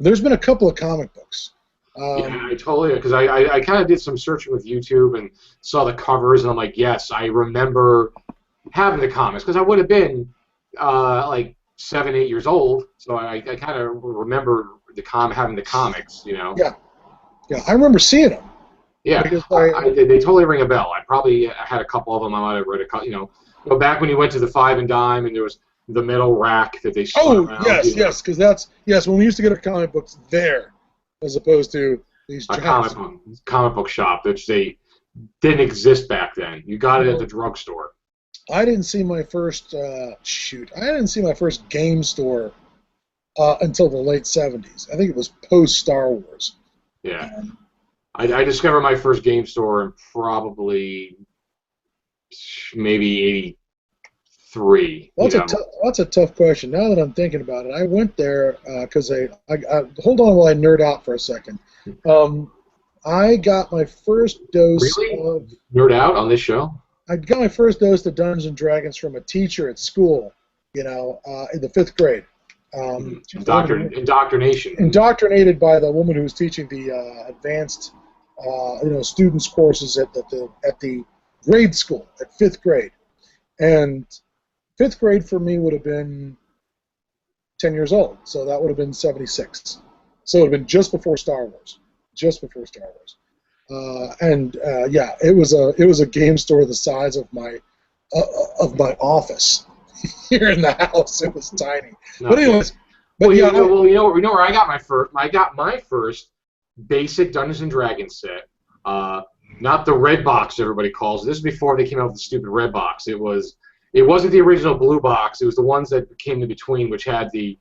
there's been a couple of comic books. Yeah, I totally, because I kind of did some searching with YouTube and saw the covers, and I'm like, yes, I remember having the comics, because I would have been like 7, 8 years old, so I kind of remember having the comics, Yeah, I remember seeing them. Yeah, they totally ring a bell. I probably had a couple of them. I might have read a couple, back when you went to the Five and Dime and there was the metal rack that they spun around. Yes, because when we used to get our comic books there, as opposed to these comic book shop, which they didn't exist back then. You got it at the drugstore. I didn't see my first I didn't see my first game store until the late 70s. I think it was post Star Wars. Yeah. I discovered my first game store in probably maybe 83. That's a tough question. Now that I'm thinking about it, I went there because I hold on while I nerd out for a second. I got my first dose of... Nerd out on this show? I got my first dose of Dungeons and Dragons from a teacher at school, in the 5th grade. Indoctrination. Indoctrinated by the woman who was teaching the advanced, students courses at the grade school at 5th grade, and 5th grade for me would have been 10 years old, so that would have been 76. So it would have been just before Star Wars. Just before Star Wars. Yeah, it was a game store the size of my office here in the house. It was tiny. No, but anyways, well, you know where I got my first. I got my first basic Dungeons and Dragons set. Not the red box everybody calls it. This is before they came out with the stupid red box. It wasn't the original blue box. It was the ones that came in between, which had the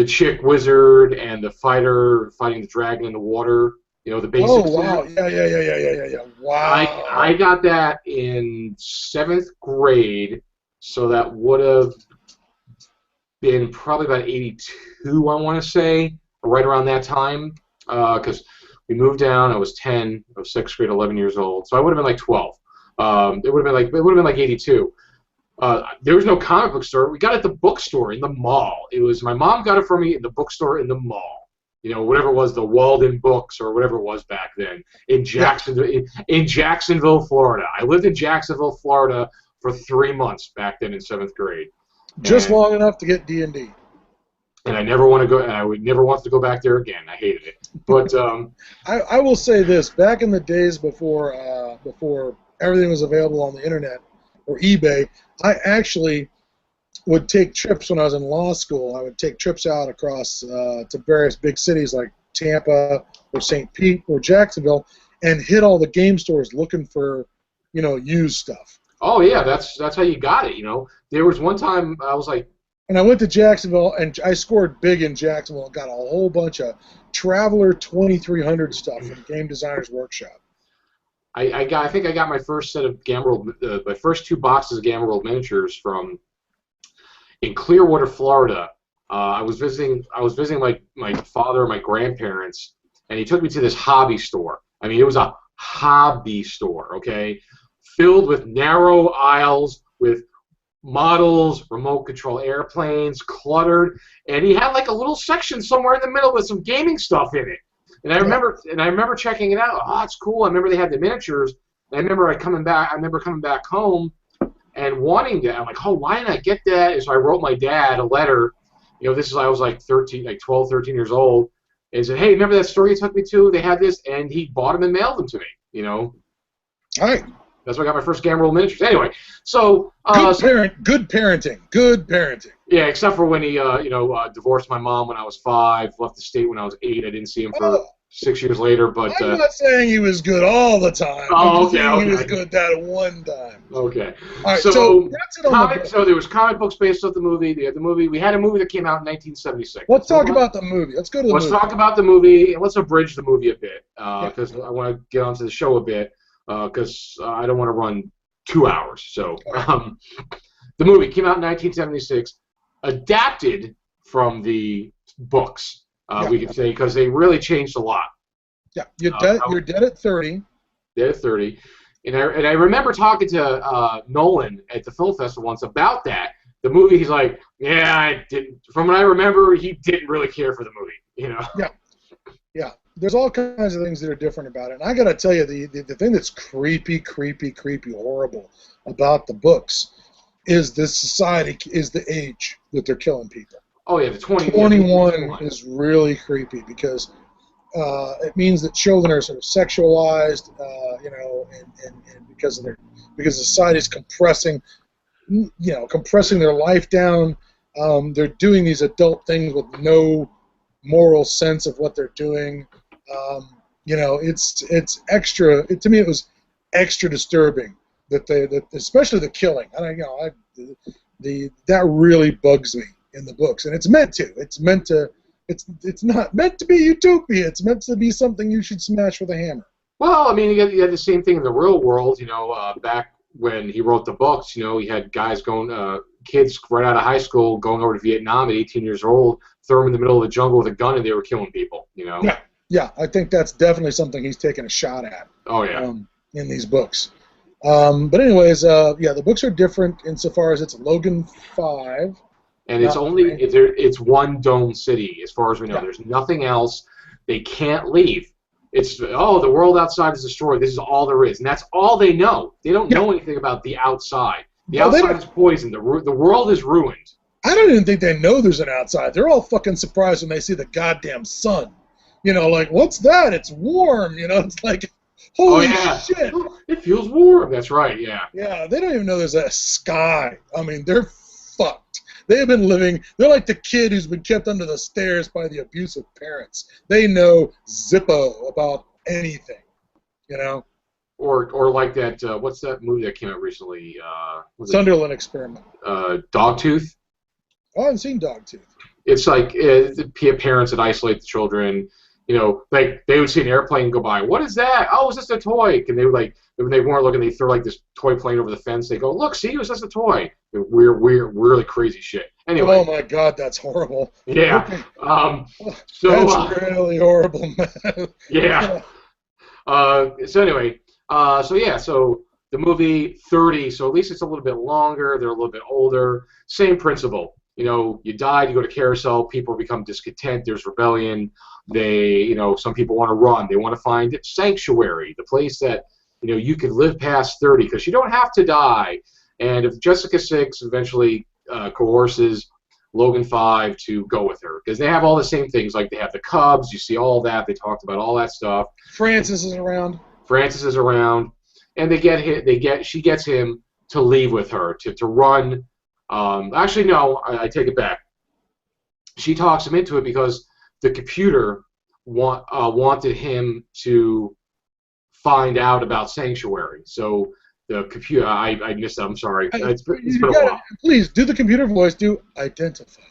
chick wizard and the fighter fighting the dragon in the water. You know, the basic Oh, wow. Yeah. Wow. I got that in 7th grade, so that would have been probably about 82, I want to say, right around that time, because we moved down. I was 10. I was 6th grade, 11 years old, so I would have been like 12. It would have been like 82. There was no comic book store. We got it at the bookstore in the mall. It was my mom got it for me in the bookstore in the mall. You know, whatever it was, the Walden Books or whatever it was back then in Jacksonville, in Jacksonville, Florida. I lived in Jacksonville, Florida for 3 months back then in 7th grade. Just long enough to get D&D. And I never want to go. And I would never want to go back there again. I hated it. But I will say this: back in the days before everything was available on the internet or eBay, I actually would take trips when I was in law school. I would take trips out across to various big cities like Tampa or St. Pete or Jacksonville, and hit all the game stores looking for, used stuff. Oh yeah, that's how you got it. You know, there was one time I was like, and I went to Jacksonville and I scored big in Jacksonville and got a whole bunch of Traveler 2300 stuff from Game Designers Workshop. I think I got my first set of Gamma World, my first 2 boxes of Gamma World miniatures from in Clearwater, Florida. I was visiting my father and my grandparents, and he took me to this hobby store. I mean, it was a hobby store, okay, filled with narrow aisles with models, remote control airplanes, cluttered, and he had like a little section somewhere in the middle with some gaming stuff in it. And I remember checking it out. Oh, it's cool. I remember they had the miniatures. And I remember coming back home and wanting that. I'm like, oh, why didn't I get that? And so I wrote my dad a letter. You know, I was like 12, 13 years old. And said, hey, remember that store you took me to? They had this, and he bought them and mailed them to me. You know. All right. That's why I got my first Gamma World miniatures. Anyway, so good parenting. Yeah, except for when he divorced my mom when I was 5, left the state when I was 8. I didn't see him for 6 years later. But I'm not saying he was good all the time. Oh, okay. He was good that one time. Okay. All right. So that's it so there was comic books based off the movie. We had a movie that came out in 1976. Let's talk about the movie. Let's go to the movie. Let's talk about the movie, and let's abridge the movie a bit because I want to get onto the show a bit. Because I don't want to run 2 hours. So the movie came out in 1976, adapted from the books, we could say, because they really changed a lot. Yeah, you're dead at 30. Dead at 30. And I remember talking to Nolan at the film festival once about that. The movie, he's like, yeah, I didn't. From what I remember, he didn't really care for the movie. You know. Yeah. There's all kinds of things that are different about it. And I got to tell you, the thing that's creepy, horrible about the books is this society, is the age that they're killing people. Oh, yeah, the 21 is really creepy because it means that children are sort of sexualized, and because society's compressing their life down. They're doing these adult things with no moral sense of what they're doing. It's extra. To me, it was extra disturbing that especially the killing. That really bugs me in the books, and it's meant to. It's not meant to be utopia. It's meant to be something you should smash with a hammer. Well, I mean, you had the same thing in the real world. Back when he wrote the books, he had guys kids right out of high school going over to Vietnam at 18 years old, throw them in the middle of the jungle with a gun, and they were killing people. Yeah, I think that's definitely something he's taking a shot at. Oh yeah. In these books, but anyways, the books are different insofar as it's Logan 5, and it's one dome city as far as we know. Yeah. There's nothing else. They can't leave. It's the world outside is destroyed. This is all there is, and that's all they know. They don't know anything about the outside. The outside is poisoned. The world is ruined. I don't even think they know there's an outside. They're all fucking surprised when they see the goddamn sun. You know, like, what's that? It's warm. You know, it's like, holy shit. It feels warm. That's right, yeah. Yeah, they don't even know there's a sky. I mean, they're fucked. They have been living, they're like the kid who's been kept under the stairs by the abusive parents. They know zippo about anything, you know? Or like that, what's that movie that came out recently? Sunderland Experiment. Dogtooth? Oh, I haven't seen Dogtooth. It's like the parents that isolate the children. You know, like they would see an airplane go by. What is that? Oh, it's just a toy. And they would like, when they weren't looking, they throw like this toy plane over the fence. They go, look, see, it was just a toy. Weird, really crazy shit. Anyway. Oh my God, that's horrible. Yeah. So that's really horrible, man. Yeah. So anyway, so the movie 30. So at least it's a little bit longer. They're a little bit older. Same principle. You know, you died, you go to carousel, people become discontent, there's rebellion, some people want to run, they want to find sanctuary, the place that, you can live past 30, because you don't have to die. And if Jessica 6 eventually coerces Logan 5 to go with her, because they have all the same things, like they have the Cubs, you see all that, they talked about all that stuff. Francis is around, and she gets him to leave with her, to run. Actually, no, I take it back. She talks him into it because the computer wanted him to find out about Sanctuary. So the computer, I missed that. I'm sorry. It's been a while. Please do the computer voice. Do identify.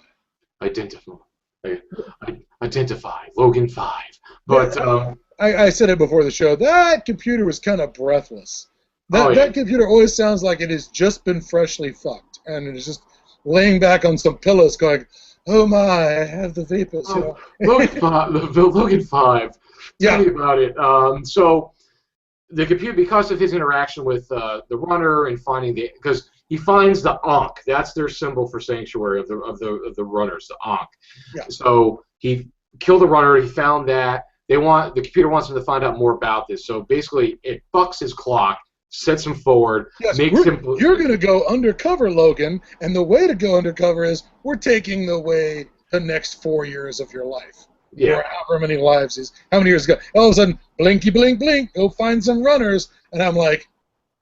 Identify. Logan 5. But I said it before the show. That computer was kind of breathless. That computer always sounds like it has just been freshly fucked, and it is just laying back on some pillows going, oh my, I have the vapors. Logan 5. Yeah. Tell me about it. So the computer, because of his interaction with the runner and finding because he finds the Ankh. That's their symbol for Sanctuary of the runners, the Ankh. Yeah. So he killed the runner. He found that. The computer wants him to find out more about this. So basically, it bucks his clock, sets him forward, makes him... You're going to go undercover, Logan, and the way to go undercover is we're taking away the next 4 years of your life. Yeah. Or however many lives is. How many years ago? All of a sudden, blinky, blink, blink, go find some runners. And I'm like,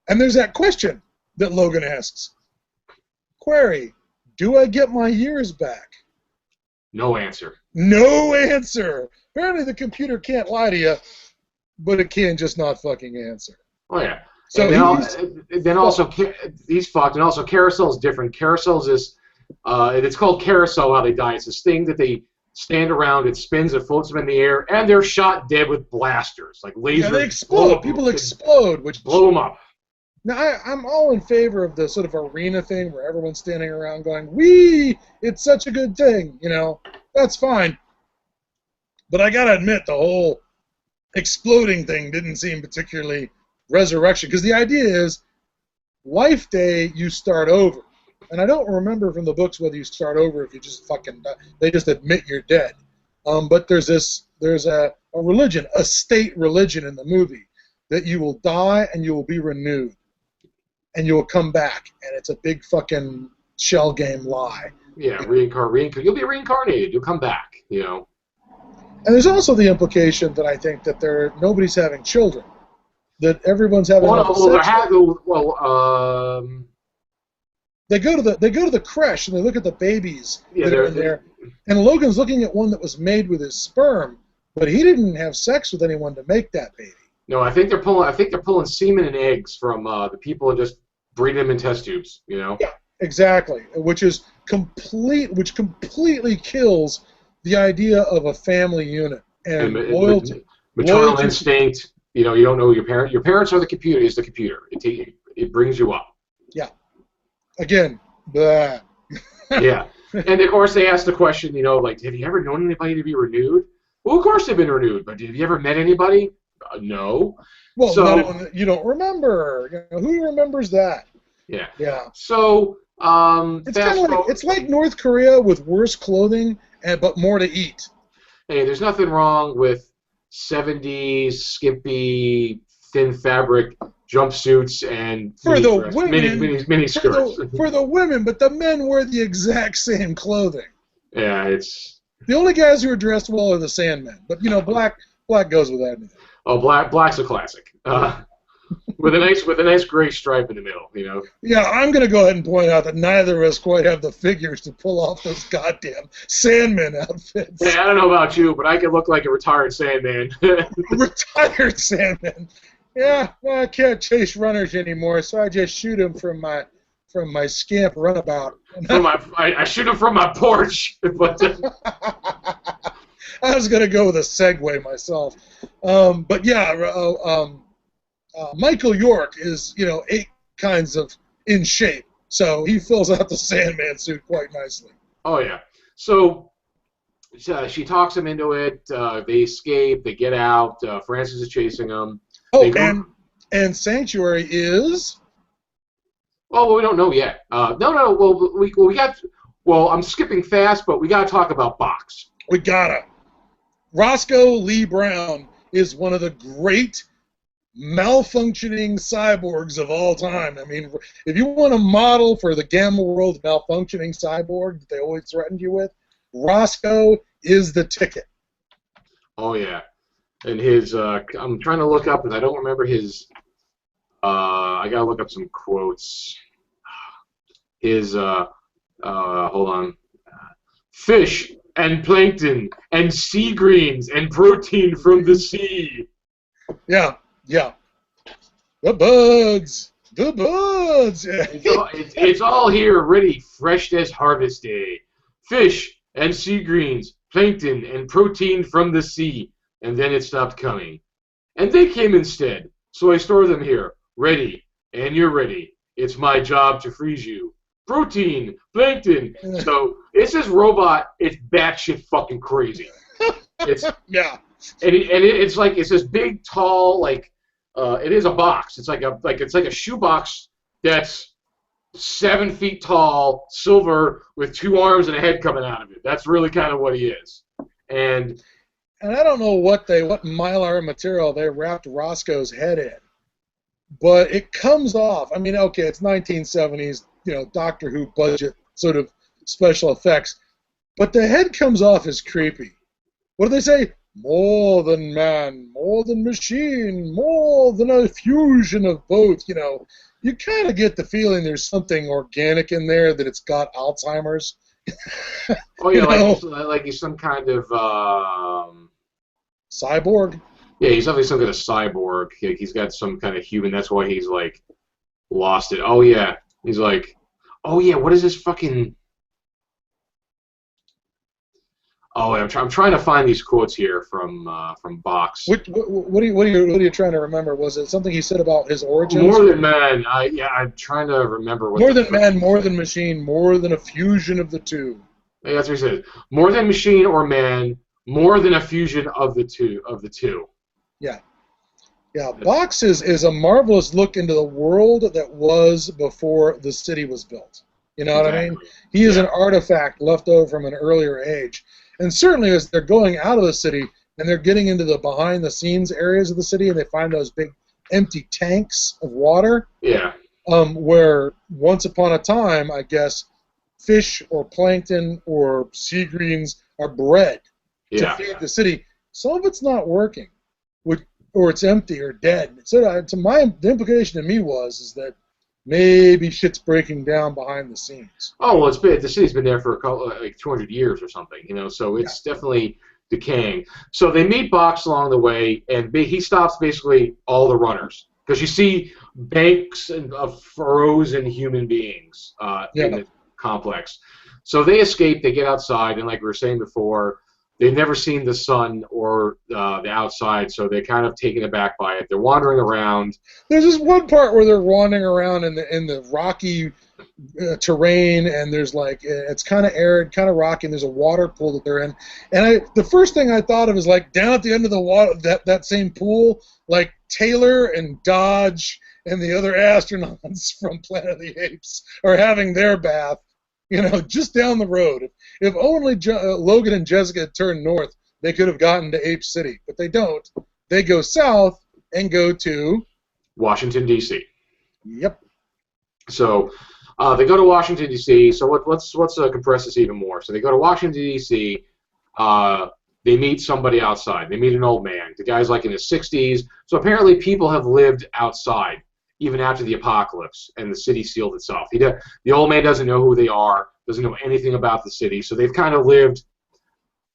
and there's that question that Logan asks. Query, do I get my years back? No answer. No answer. Apparently the computer can't lie to you, but it can just not fucking answer. Oh, yeah. So then also he's fucked, and also Carousel is different. Carousel is it's called Carousel, how they die. It's this thing that they stand around, it spins, it floats them in the air, and they're shot dead with blasters, like lasers. Yeah, they explode. People explode, which blow them up. Now, I'm all in favor of the sort of arena thing where everyone's standing around going, wee, it's such a good thing, that's fine. But I gotta admit, the whole exploding thing didn't seem particularly resurrection, because the idea is life day you start over, and I don't remember from the books whether you start over if you just fucking die. They just admit you're dead. But there's a religion, a state religion in the movie, that you will die and you will be renewed and you will come back, and it's a big fucking shell game lie. Yeah, reincarnate. You'll be reincarnated. You'll come back. And there's also the implication that I think that nobody's having children. That everyone's having. They go to the creche and they look at the babies that are in there, and Logan's looking at one that was made with his sperm, but he didn't have sex with anyone to make that baby. No, I think they're pulling semen and eggs from the people and just breeding them in test tubes. Yeah, exactly. Which completely kills the idea of a family unit and loyalty, maternal instinct. You don't know your parent. Your parents are the computer. Is the computer. It brings you up. Yeah. Again, blah. Yeah. And of course they ask the question, like, have you ever known anybody to be renewed? Well, of course they've been renewed, but have you ever met anybody? No. Well, so, you don't remember. Who remembers that? Yeah. Yeah. So it's kind of it's like North Korea with worse clothing but more to eat. Hey, there's nothing wrong with 70s skimpy thin fabric jumpsuits and For the mini skirts. For the women, but the men wear the exact same clothing. Yeah, it's the only guys who are dressed well are the Sandmen. But black goes with that. Oh, black's a classic. With a nice gray stripe in the middle, Yeah, I'm gonna go ahead and point out that neither of us quite have the figures to pull off those goddamn Sandman outfits. Hey, I don't know about you, but I could look like a retired Sandman. Retired Sandman. Yeah, well, I can't chase runners anymore, so I just shoot them from my scamp runabout. I shoot them from my porch. But I was gonna go with a Segway myself, but yeah. Michael York is, 8 kinds of in shape, so he fills out the Sandman suit quite nicely. Oh, yeah. So she talks him into it. They escape. They get out. Francis is chasing them. Oh, and Sanctuary is? Well, we don't know yet. No. Well, we got. Well, I'm skipping fast, but we got to talk about Box. We gotta. Roscoe Lee Brown is one of the great malfunctioning cyborgs of all time. I mean, if you want a model for the Gamma World malfunctioning cyborg that they always threatened you with, Roscoe is the ticket. Oh yeah, and his I'm trying to look up, and I don't remember his. I gotta look up some quotes. His hold on, fish and plankton and sea greens and protein from the sea. Yeah. Yeah. The buds. It's all here, ready, fresh as harvest day. Fish and sea greens, plankton and protein from the sea. And then it stopped coming. And they came instead. So I store them here, ready, and you're ready. It's my job to freeze you. Protein, plankton. So it's this robot. It's batshit fucking crazy. It's yeah. And it's like it's this big, tall, it is a box. It's like a shoebox that's 7 feet tall, silver, with 2 arms and a head coming out of it. That's really kind of what he is. And I don't know what mylar material they wrapped Roscoe's head in, but it comes off. I mean, okay, it's 1970s, Doctor Who budget sort of special effects, but the head comes off as creepy. What do they say? More than man, more than machine, more than a fusion of both. You kind of get the feeling there's something organic in there, that it's got Alzheimer's. Oh yeah, like he's some kind of cyborg. Yeah, he's definitely some kind of cyborg. He's got some kind of human. That's why he's lost it. Oh yeah, he's oh yeah. What is this fucking? Oh, I'm trying to find these quotes here from Box. What are you trying to remember? Was it something he said about his origins? More than man. I'm trying to remember what. More than man, more than machine, more than a fusion of the two. Yeah, that's what he says. More than machine or man, more than a fusion of the two. Yeah. Yeah. Box is a marvelous look into the world that was before the city was built. You know what I mean? He is an artifact left over from an earlier age. And certainly as they're going out of the city and they're getting into the behind-the-scenes areas of the city and they find those big empty tanks of water, where once upon a time, I guess, fish or plankton or sea greens are bred to feed the city. Some of it's not working, or it's empty or dead. So the implication to me is that maybe shit's breaking down behind the scenes. Oh well, the city's been there for 200 years or something, So it's definitely decaying. So they meet Box along the way, and he stops basically all the runners because you see banks of frozen human beings in the complex. So they escape. They get outside, and like we were saying before, they've never seen the sun or the outside, so they're kind of taken aback by it. They're wandering around. There's this one part where they're wandering around in the rocky terrain, and there's it's kind of arid, kind of rocky, and there's a water pool that they're in. And the first thing I thought of is down at the end of the water, that same pool, Taylor and Dodge and the other astronauts from Planet of the Apes are having their bath. Just down the road. If only Logan and Jessica had turned north, they could have gotten to Ape City. But they don't. They go south and go to Washington, D.C. Yep. So they go to Washington, D.C. So let's compress this even more. So they go to Washington, D.C. They meet somebody outside. They meet an old man. The guy's like in his 60s. So apparently people have lived outside even after the apocalypse and the city sealed itself. The old man doesn't know who they are, doesn't know anything about the city. So they've kind of lived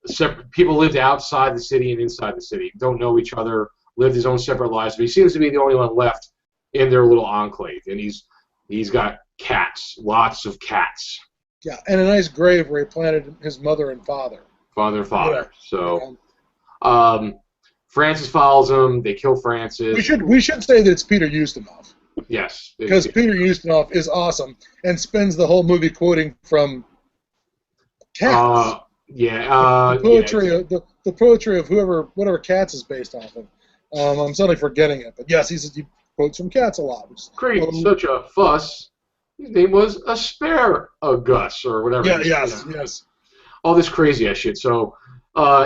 separate. People lived outside the city and inside the city, don't know each other, lived his own separate lives. But he seems to be the only one left in their little enclave. And he's got cats, lots of cats. Yeah, and a nice grave where he planted his mother and father. Father. Yeah. So, Francis follows him. They kill Francis. We should say that it's Peter Ustinov. Yes. Because Peter Ustinov is awesome and spends the whole movie quoting from Cats. The poetry of whatever Cats is based off of. I'm suddenly forgetting it, but yes, he quotes from Cats a lot. Create such a fuss. His name was Asparagus or whatever. Yes. All this crazy ass shit. So,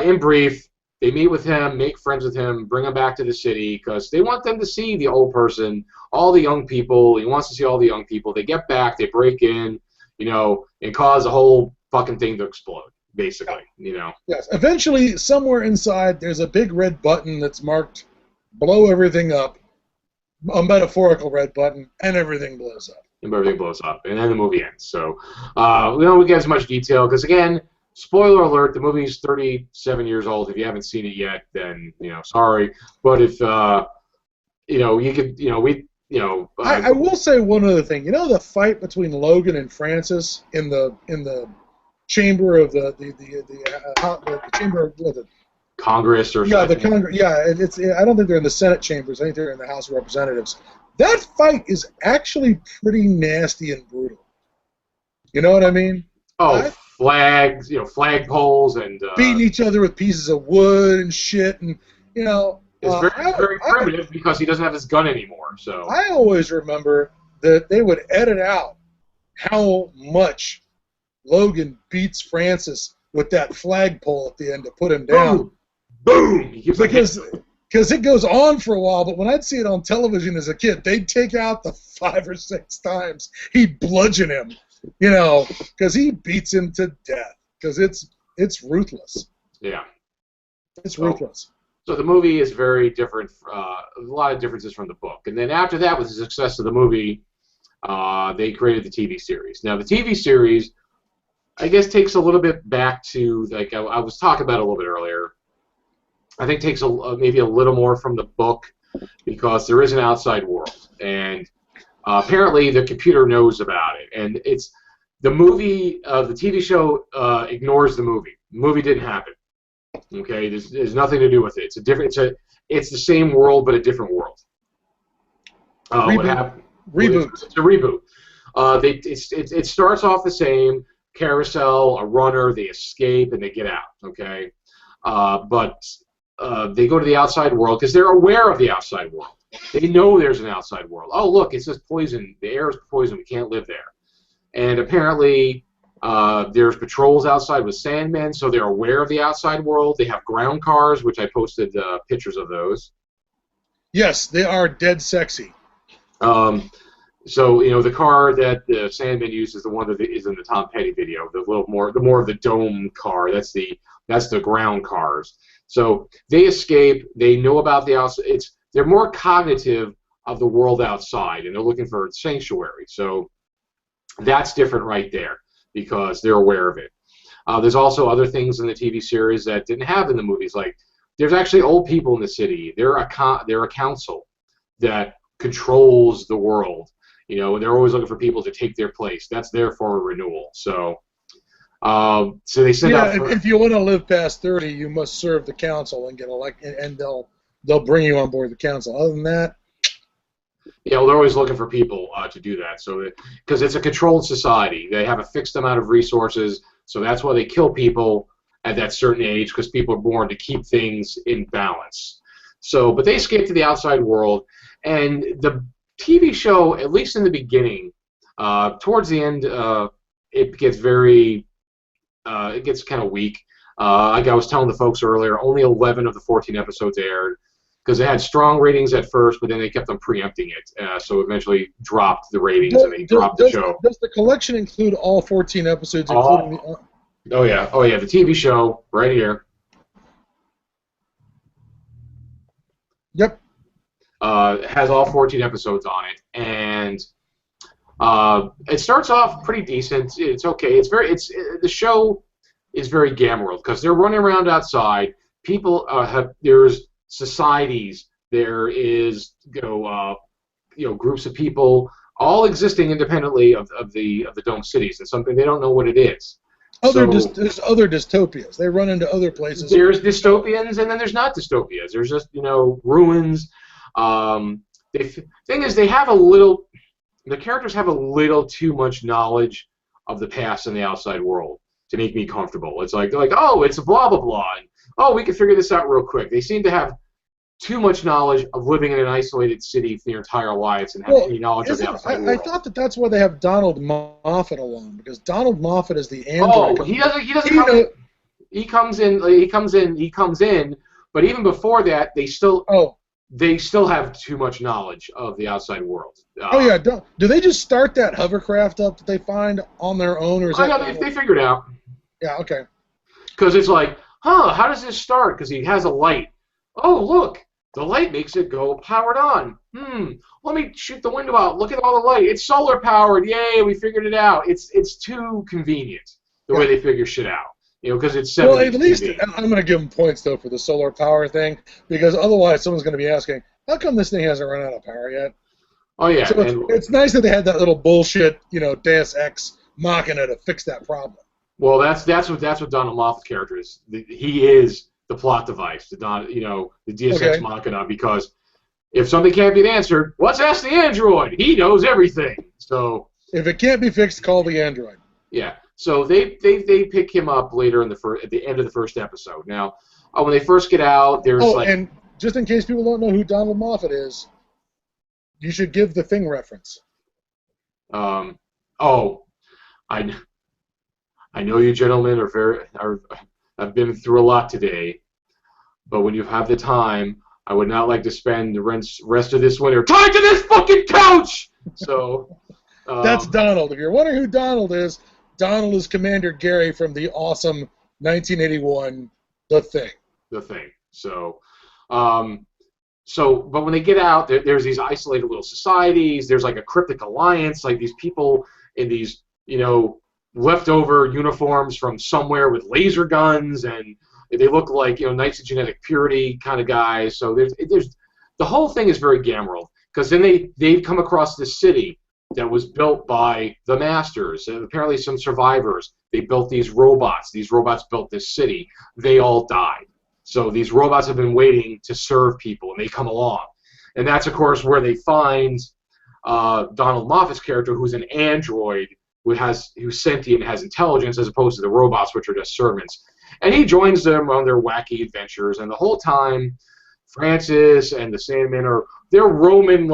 in brief, they meet with him, make friends with him, bring him back to the city because they want them to see the old person, all the young people. He wants to see all the young people. They get back, they break in, and cause the whole fucking thing to explode, basically, Yes. Eventually, somewhere inside, there's a big red button that's marked "Blow everything up," a metaphorical red button, and everything blows up. And everything blows up, and then the movie ends. So, we don't get as much detail because, again, spoiler alert: the movie's 37 years old. If you haven't seen it yet, then sorry. But if you could, I will say one other thing. The fight between Logan and Francis in the chamber of the chamber of the Congress or yeah, something. the Congress. Yeah, it's. I don't think they're in the Senate chambers. I think they're in the House of Representatives. That fight is actually pretty nasty and brutal. You know what I mean? Oh, flags, flagpoles and beating each other with pieces of wood and shit, and it's very primitive because he doesn't have his gun anymore. So I always remember that they would edit out how much Logan beats Francis with that flagpole at the end to put him down. Boom! Because it goes on for a while, but when I'd see it on television as a kid, they'd take out the 5 or 6 times. He'd bludgeon him, because he beats him to death. Because it's ruthless. Yeah. It's ruthless. So the movie is very different, a lot of differences from the book. And then after that, with the success of the movie, they created the TV series. Now, the TV series, I guess, takes a little bit back to, like I was talking about a little bit earlier, I think takes maybe a little more from the book because there is an outside world. And apparently the computer knows about it. And it's the movie, the TV show ignores the movie. The movie didn't happen. Okay, there's nothing to do with it. It's the same world but a different world. What happened? Reboot. It's a reboot. It starts off the same carousel, a runner, they escape and they get out. Okay, but they go to the outside world because they're aware of the outside world. They know there's an outside world. Oh, look, it's just poison. The air is poison. We can't live there. And apparently, there's patrols outside with Sandmen, so they're aware of the outside world. They have ground cars, which I posted pictures of those. Yes, they are dead sexy. So the car that the Sandman used is the one that is in the Tom Petty video. The more of the dome car. That's the ground cars. So they escape. They know about the outside. They're more cognitive of the world outside, and they're looking for sanctuary. So that's different right there because they're aware of it. There's also other things in the TV series that didn't have in the movies. Like there's actually old people in the city. They're a council that controls the world. They're always looking for people to take their place. That's there for a renewal. So they send out. If you want to live past 30, you must serve the council and get elected, and they'll bring you on board the council. Other than that, they're always looking for people to do that. So because it's a controlled society, they have a fixed amount of resources. So that's why they kill people at that certain age because people are born to keep things in balance. So, but they escape to the outside world, and the TV show, at least in the beginning, towards the end, it gets kind of weak. Like I was telling the folks earlier, only 11 of the 14 episodes aired. because it had strong ratings at first, but then they kept on preempting it, so eventually dropped the ratings and they dropped the show. Does the collection include all 14 episodes, including the? Oh yeah, the TV show right here. Yep. Has all 14 episodes on it, and it starts off pretty decent. It's okay. The show is very gamma world because they're running around outside. People there's societies. There is groups of people all existing independently of the dome cities. It's something they don't know what it is. There's other dystopias. They run into other places. There's dystopians, and then there's not dystopias. There's just ruins. The thing is, the characters have a little too much knowledge of the past and the outside world to make me comfortable. It's like, oh, it's a blah blah blah, and oh, we can figure this out real quick. They seem to have too much knowledge of living in an isolated city for their entire lives and have any knowledge of the outside world. I thought that's why they have Donald Moffat along, because Donald Moffat is the android. Oh, he doesn't come in. He comes in, but even before that, they still have too much knowledge of the outside world. Do they just start that hovercraft up that they find on their own, or is that? They figured it out. Yeah, okay. Because it's like, how does this start? Because he has a light. Oh, look, the light makes it go powered on. Let me shoot the window out. Look at all the light. It's solar powered. Yay, we figured it out. It's too convenient the way they figure shit out. Because it's 70s. Well, at least I'm going to give them points though for the solar power thing, because otherwise someone's going to be asking, how come this thing hasn't run out of power yet? Oh yeah. So it's nice that they had that little bullshit, Deus Ex Machina to fix that problem. Well, that's what Donald Moffat's character is. He is the plot device, the Deus Ex Machina, because if something can't be answered, let's ask the android. He knows everything. So if it can't be fixed, call the android. Yeah. So they pick him up later at the end of the first episode. Now, when they first get out, there's and just in case people don't know who Donald Moffat is, you should give the Thing reference. I know you gentlemen have been through a lot today, but when you have the time, I would not like to spend the rest of this winter tied to this fucking couch. So that's Donald. If you're wondering who Donald is Commander Gary from the awesome 1981 The Thing. The Thing. So, but when they get out, there's these isolated little societies. There's like a cryptic alliance, like these people in these leftover uniforms from somewhere with laser guns, and they look like Knights of Genetic Purity kind of guys. So there's the whole thing is very Gamworld, because then they've come across this city that was built by the Masters, and apparently some survivors. They built these robots. These robots built this city. They all died. So these robots have been waiting to serve people, and they come along. And that's, of course, where they find Donald Moffat's character, who's an android, who's sentient and has intelligence, as opposed to the robots, which are just servants. And he joins them on their wacky adventures. And the whole time, Francis and the Sandman they're roaming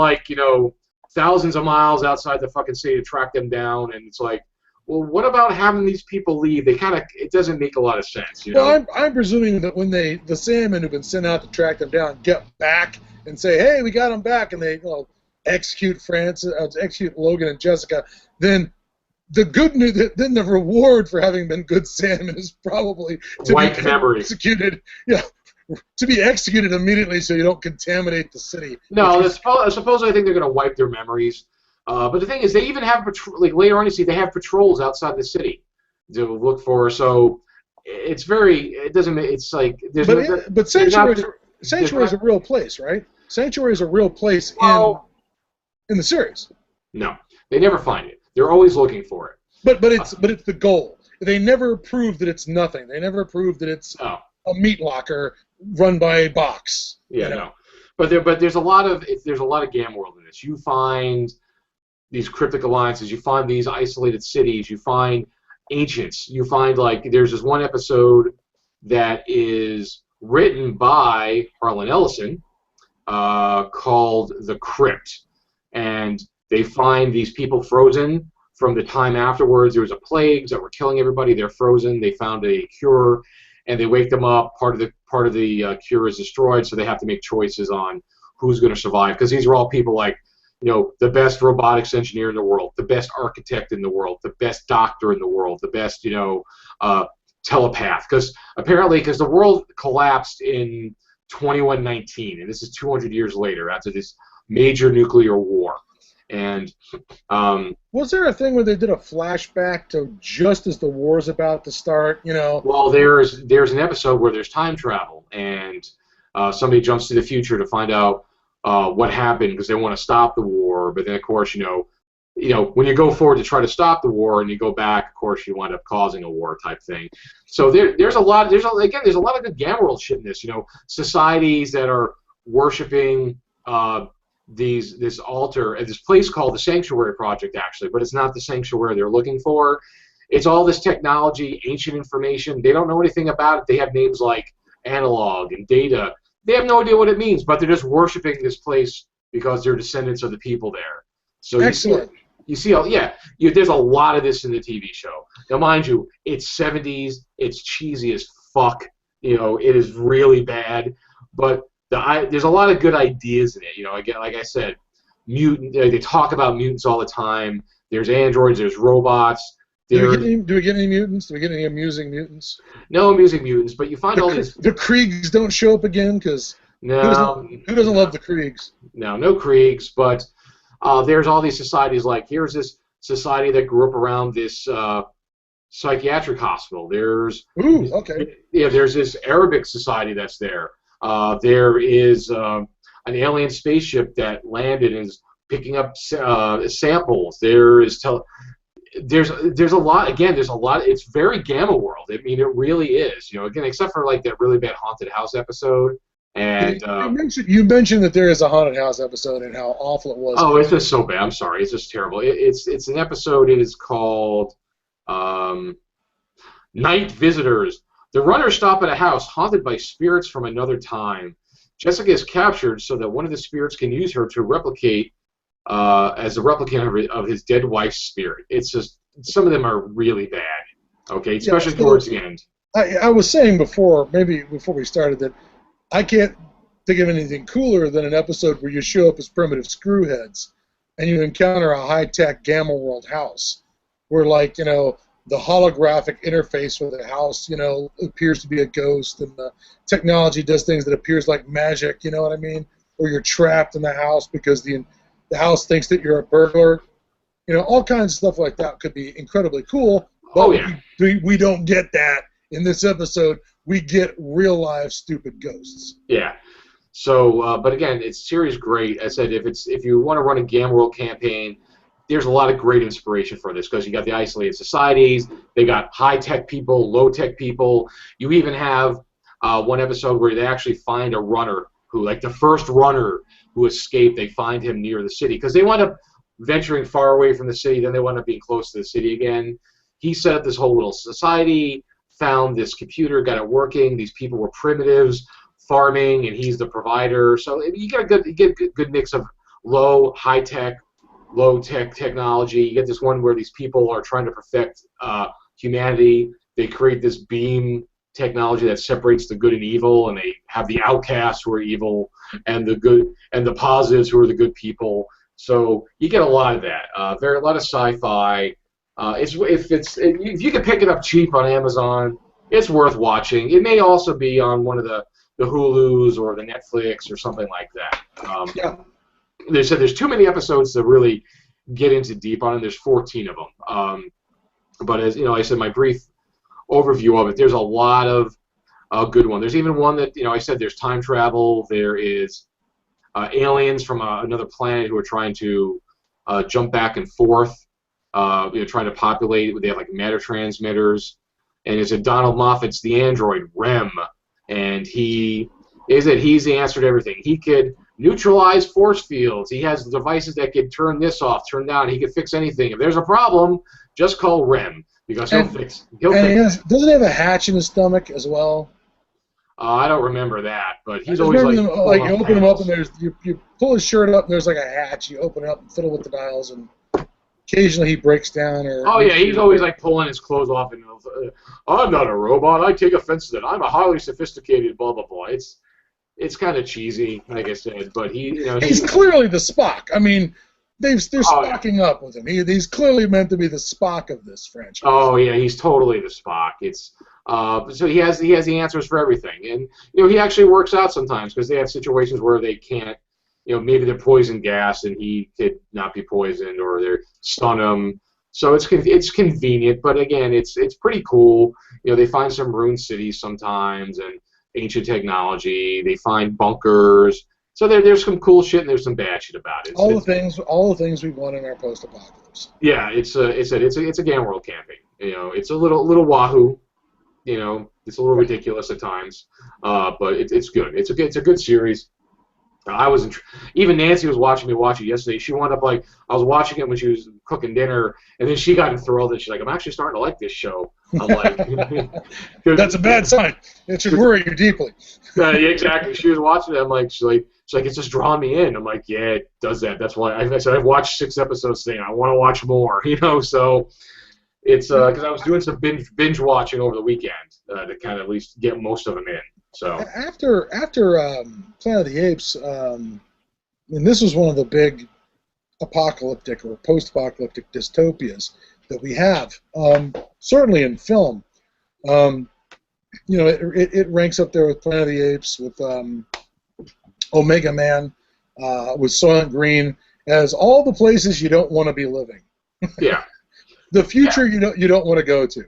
thousands of miles outside the fucking city to track them down, and it's like, well, what about having these people leave? It doesn't make a lot of sense, Well, I'm presuming that when the Sandmen who've been sent out to track them down get back and say, hey, we got them back, and they execute Logan and Jessica, then the good news, then the reward for having been good Sandmen is probably to wipe memory. Executed. Yeah. To be executed immediately so you don't contaminate the city. No, supposedly I think they're going to wipe their memories. But the thing is, they even have later on you see they have patrols outside the city to look for. So it's But Sanctuary is a real place, right? Sanctuary is a real place in the series. No, they never find it. They're always looking for it. But it's the goal. They never prove that it's nothing. They never prove that it's a meat locker run by a box. Yeah, no. But there's a lot of Gamworld in this. You find these cryptic alliances. You find these isolated cities. You find ancients. You find there's this one episode that is written by Harlan Ellison called The Crypt, and they find these people frozen from the time afterwards. There was a plague that were killing everybody. They're frozen. They found a cure. and they wake them up. Part of the cure is destroyed, so they have to make choices on who's going to survive, because these are all people like, the best robotics engineer in the world, the best architect in the world, the best doctor in the world, the best telepath, because the world collapsed in 2119, and this is 200 years later after this major nuclear war. And was there a thing where they did a flashback to just as the war's about to start? Well, there's an episode where there's time travel, and somebody jumps to the future to find out what happened because they want to stop the war. But then, of course, when you go forward to try to stop the war and you go back, of course, you wind up causing a war type thing. So there's a lot of good Gamma World shit in this. Societies that are worshiping this altar at this place called the Sanctuary Project, actually, but it's not the sanctuary they're looking for. It's all this technology, ancient information. They don't know anything about it. They have names like analog and data. They have no idea what it means, but they're just worshiping this place because they're descendants of the people there. So excellent. There's a lot of this in the TV show. Now, mind you, it's 70s. It's cheesy as fuck. It is really bad, but there's a lot of good ideas in it. Again, like I said, they talk about mutants all the time. There's androids. There's robots. Do we get any mutants? Do we get any amusing mutants? No amusing mutants, but you find all these. The Kriegs don't show up again because who doesn't love the Kriegs? No Kriegs, but there's all these societies. Like, here's this society that grew up around this psychiatric hospital. There's this Arabic society that's there. There is an alien spaceship that landed and is picking up samples. There's a lot. Again, there's a lot. It's very Gamma World. I mean, it really is. Again, except for like that really bad haunted house episode. And you mentioned that there is a haunted house episode and how awful it was. Oh, it's just so bad. I'm sorry. It's just terrible. It's an episode. It is called Night Visitors. The runners stop at a house haunted by spirits from another time. Jessica is captured so that one of the spirits can use her to replicate as a replicant of his dead wife's spirit. It's just, some of them are really bad, okay, especially towards the end. I was saying before we started, that I can't think of anything cooler than an episode where you show up as primitive screwheads and you encounter a high-tech Gamma World house where, the holographic interface with the house, appears to be a ghost, and the technology does things that appears like magic, you know what I mean? Or you're trapped in the house because the house thinks that you're a burglar. All kinds of stuff like that could be incredibly cool, but we don't get that in this episode. We get real-life stupid ghosts. Yeah. So, but again, it's series great. I said, if you want to run a Gamma World campaign, there's a lot of great inspiration for this, because you got the isolated societies, they got high-tech people, low-tech people. You even have one episode where they actually find a runner who, like the first runner who escaped, they find him near the city, because they wind up venturing far away from the city, then they wind up being close to the city again. He set up this whole little society, found this computer, got it working. These people were primitives, farming, and he's the provider. So you get a good mix of high-tech, low-tech technology. You get this one where these people are trying to perfect humanity. They create this beam technology that separates the good and evil, and they have the outcasts who are evil, and the good and the positives who are the good people. So you get a lot of that. A lot of sci-fi. If you can pick it up cheap on Amazon, it's worth watching. It may also be on one of the Hulus or the Netflix or something like that. There's too many episodes to really get into deep on, and there's 14 of them. But as I said, my brief overview of it, there's a lot of good one. There's even one that I said there's time travel. There is aliens from another planet who are trying to jump back and forth, trying to populate. They have like matter transmitters, and it's Donald Moffat's the android Rem, and he's the answer to everything. He could neutralize force fields. He has devices that could turn this off, turn down. He could fix anything. If there's a problem, just call Rem, because he'll fix. Doesn't he have a hatch in his stomach as well? I don't remember that, but he's always like you open him up and you pull his shirt up and there's like a hatch. You open it up and fiddle with the dials and. occasionally he breaks down or. Oh yeah, he's always like pulling his clothes off and I'm not a robot. I take offense to that. I'm a highly sophisticated blah blah blah. It's kind of cheesy, like I said, but he's clearly the Spock. I mean, they're Spocking up with him. He's clearly meant to be the Spock of this franchise. Oh yeah, he's totally the Spock. It's so he has the answers for everything, and he actually works out sometimes because they have situations where they can't. Maybe they're poison gas and he could not be poisoned, or they're stun him. So it's convenient, but again, it's pretty cool. They find some ruined cities sometimes and ancient technology. They find bunkers. So there's some cool shit and there's some bad shit about it. All the things we want in our post-apocalypse. Yeah, it's a game world camping. It's a little wahoo. It's a little ridiculous at times, but it's good. It's a good series. Even Nancy was watching me watch it yesterday. She wound up I was watching it when she was cooking dinner, and then she got enthralled, and she's like, I'm actually starting to like this show. I'm like, that's a bad sign. It should worry you deeply. Yeah, exactly. She was watching it. I'm like, she's like, it's just drawing me in. I'm like, yeah, it does that. That's why I said I've watched 6 episodes today, and I want to watch more. So it's because I was doing some binge watching over the weekend to kind of at least get most of them in. So after Planet of the Apes, and this was one of the big apocalyptic or post-apocalyptic dystopias that we have, certainly in film. It ranks up there with Planet of the Apes, with Omega Man, with Soylent Green, as all the places you don't want to be living. Yeah. The future you don't want to go to.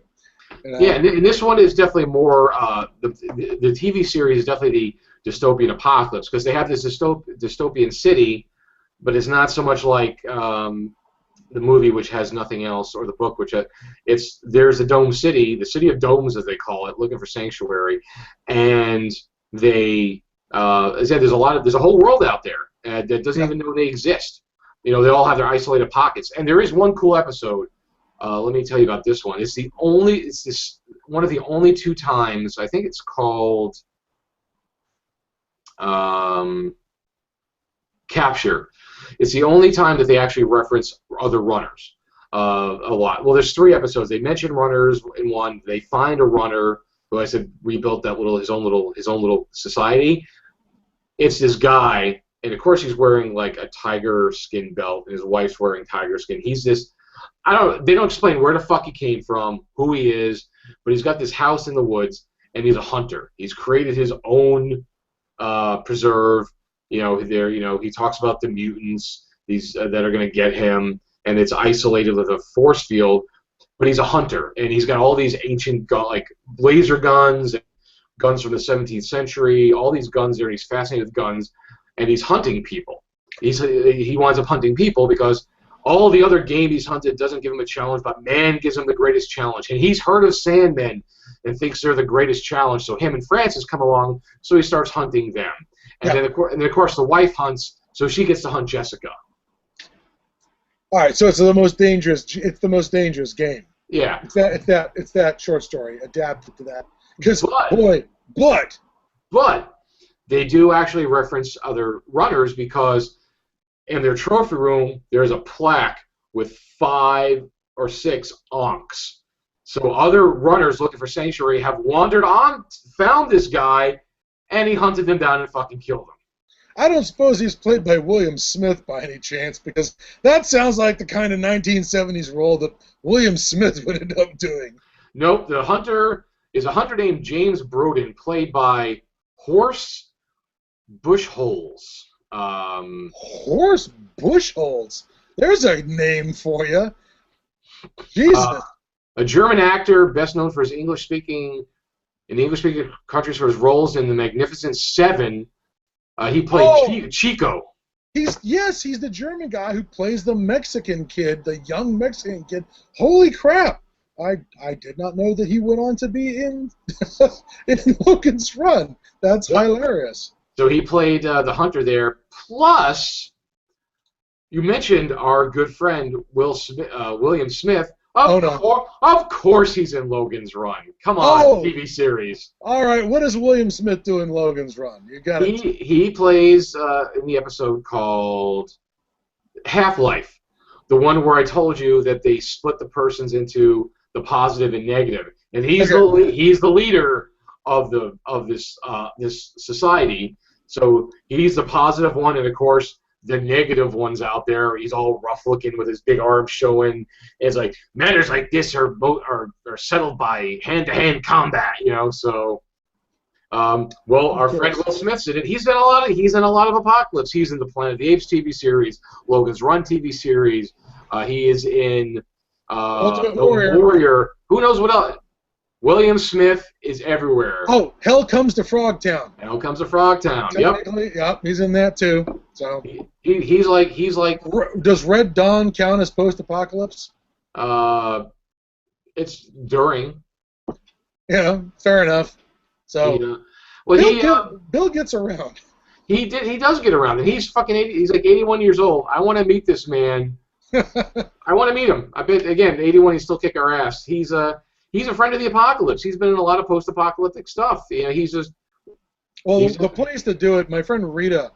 Yeah, and this one is definitely more the TV series is definitely the dystopian apocalypse because they have this dystopian city, but it's not so much like the movie, which has nothing else, or the book, which there's a dome city, the city of domes as they call it, looking for sanctuary, and they as I said, there's a whole world out there that doesn't even know they exist. They all have their isolated pockets, and there is one cool episode. Let me tell you about this one. It's one of the only 2 times, I think it's called Capture. It's the only time that they actually reference other runners a lot. Well, there's 3 episodes. They mention runners in one. They find a runner who I said rebuilt that his own little society. It's this guy, and of course he's wearing like a tiger skin belt, and his wife's wearing tiger skin. He's this. They don't explain where the fuck he came from, who he is, but he's got this house in the woods, and he's a hunter. He's created his own preserve. He talks about the mutants that are going to get him, and it's isolated with a force field. But he's a hunter, and he's got all these ancient laser guns, guns from the 17th century, all these guns there. And he's fascinated with guns, and he's hunting people. He winds up hunting people because all the other game he's hunted doesn't give him a challenge, but man gives him the greatest challenge. And he's heard of Sandmen and thinks they're the greatest challenge. So him and Francis come along, so he starts hunting them. And then of course the wife hunts, so she gets to hunt Jessica. All right, so it's the most dangerous. It's the most dangerous game. Yeah. It's that short story adapted to that. Because but they do actually reference other runners because in their trophy room, there's a plaque with 5 or 6 Ankhs. So other runners looking for sanctuary have wandered on, found this guy, and he hunted them down and fucking killed them. I don't suppose he's played by William Smith by any chance, because that sounds like the kind of 1970s role that William Smith would end up doing. Nope, the hunter is a hunter named James Broden, played by Horse Bushholes. Horse Bushholes. There's a name for you. Jesus. A German actor, best known for his English-speaking countries for his roles in The Magnificent Seven. He played Chico. He's the German guy who plays the Mexican kid, the young Mexican kid. Holy crap! I did not know that he went on to be in Logan's Run. That's hilarious. So he played the hunter there. Plus, you mentioned our good friend William Smith. Of course he's in Logan's Run. Come on, TV series. All right, what does William Smith do in Logan's Run? You got it. He plays in the episode called Half-Life, the one where I told you that they split the persons into the positive and negative, and he's the leader of this society. So he's the positive one, and of course the negative one's out there. He's all rough looking with his big arms showing. It's like matters like this are settled by hand-to-hand combat, you know. So, well, our friend Will Smith's in it. He's in a lot of Apocalypse. He's in the Planet of the Apes TV series, Logan's Run TV series. He is in Ultimate the Warrior. Who knows what else? William Smith is everywhere. Oh, Hell Comes to Frogtown. Hell Comes to Frogtown. Yep, he's in that too. So he's like. Does Red Dawn count as post-apocalypse? It's during. Yeah, fair enough. So Bill gets around. He does get around, and he's fucking 80. He's like 81 years old. I want to meet this man. I want to meet him. I bet again, 81. He's still kicking our ass. He's a friend of the apocalypse. He's been in a lot of post-apocalyptic stuff. You know, he's just. Well, the place to do it, my friend Rita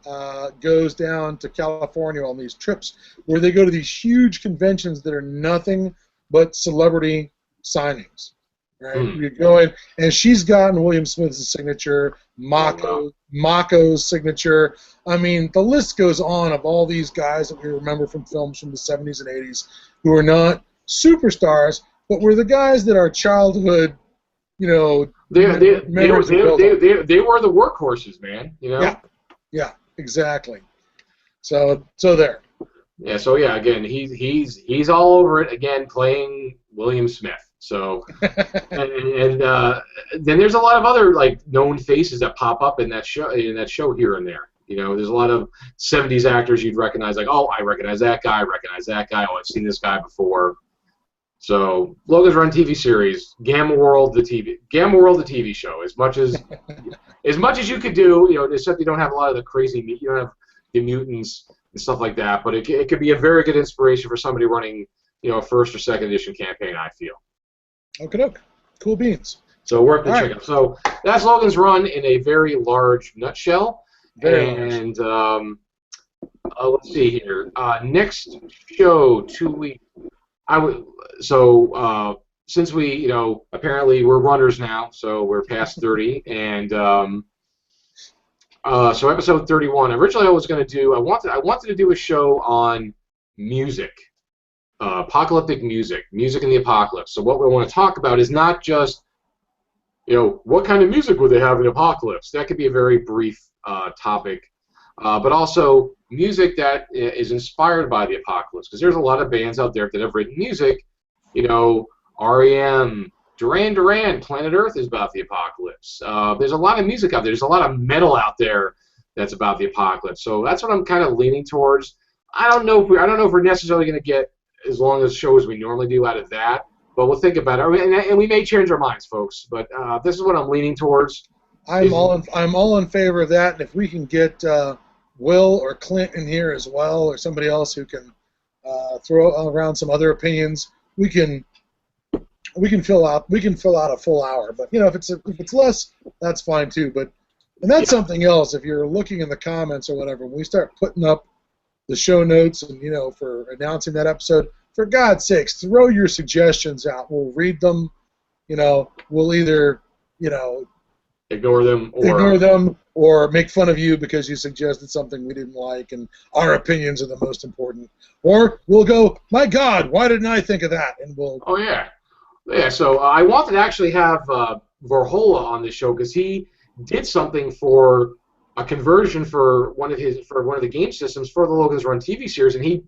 goes down to California on these trips where they go to these huge conventions that are nothing but celebrity signings. Right? You go in, and she's gotten William Smith's signature, Mako's signature. I mean, the list goes on of all these guys that we remember from films from the 70s and 80s who are not superstars, but were the guys that our childhood, you know, they were the workhorses, man. You know. Yeah, exactly. So there. Yeah. So yeah, again, he's all over it again, playing William Smith. So, and then there's a lot of other like known faces that pop up in that show here and there. You know, there's a lot of 70s actors you'd recognize, like, oh, I recognize that guy, oh, I've seen this guy before. So, Logan's Run TV series, Gamma World, the TV show. As much as you could do, you know, except you don't have a lot of the crazy, you don't have the mutants and stuff like that. But it could be a very good inspiration for somebody running, you know, a first or second edition campaign, I feel. Okay, cool beans. So worth the check out. So that's Logan's Run in a very large nutshell. Let's see here. Next show, 2 weeks. Since we, you know, apparently we're runners now, so we're past 30, and so episode 31. Originally, I wanted to do a show on music. Apocalyptic music in the apocalypse. So what we want to talk about is not just, you know, what kind of music would they have in the apocalypse. That could be a very brief topic, but also music that is inspired by the apocalypse, because there's a lot of bands out there that have written music. You know, REM, Duran Duran, Planet Earth is about the apocalypse. There's a lot of music out there. There's a lot of metal out there that's about the apocalypse. So that's what I'm kind of leaning towards. I don't know if we're necessarily going to get as long as a show as we normally do out of that, but we'll think about it, and we may change our minds, folks. But this is what I'm leaning towards. I'm all in favor of that, and if we can get Will or Clint in here as well, or somebody else who can throw around some other opinions, we can fill out a full hour. But you know, if it's less, that's fine too. And that's something else. If you're looking in the comments or whatever, when we start putting up the show notes and, you know, for announcing that episode, for God's sakes, throw your suggestions out. We'll read them. You know, we'll either, you know, ignore them or make fun of you because you suggested something we didn't like and our opinions are the most important. Or we'll go, my God, why didn't I think of that? And we'll. Oh yeah. So I wanted to actually have Vorhola on this show because he did something for a conversion for one of the game systems for the Logan's Run TV series, and he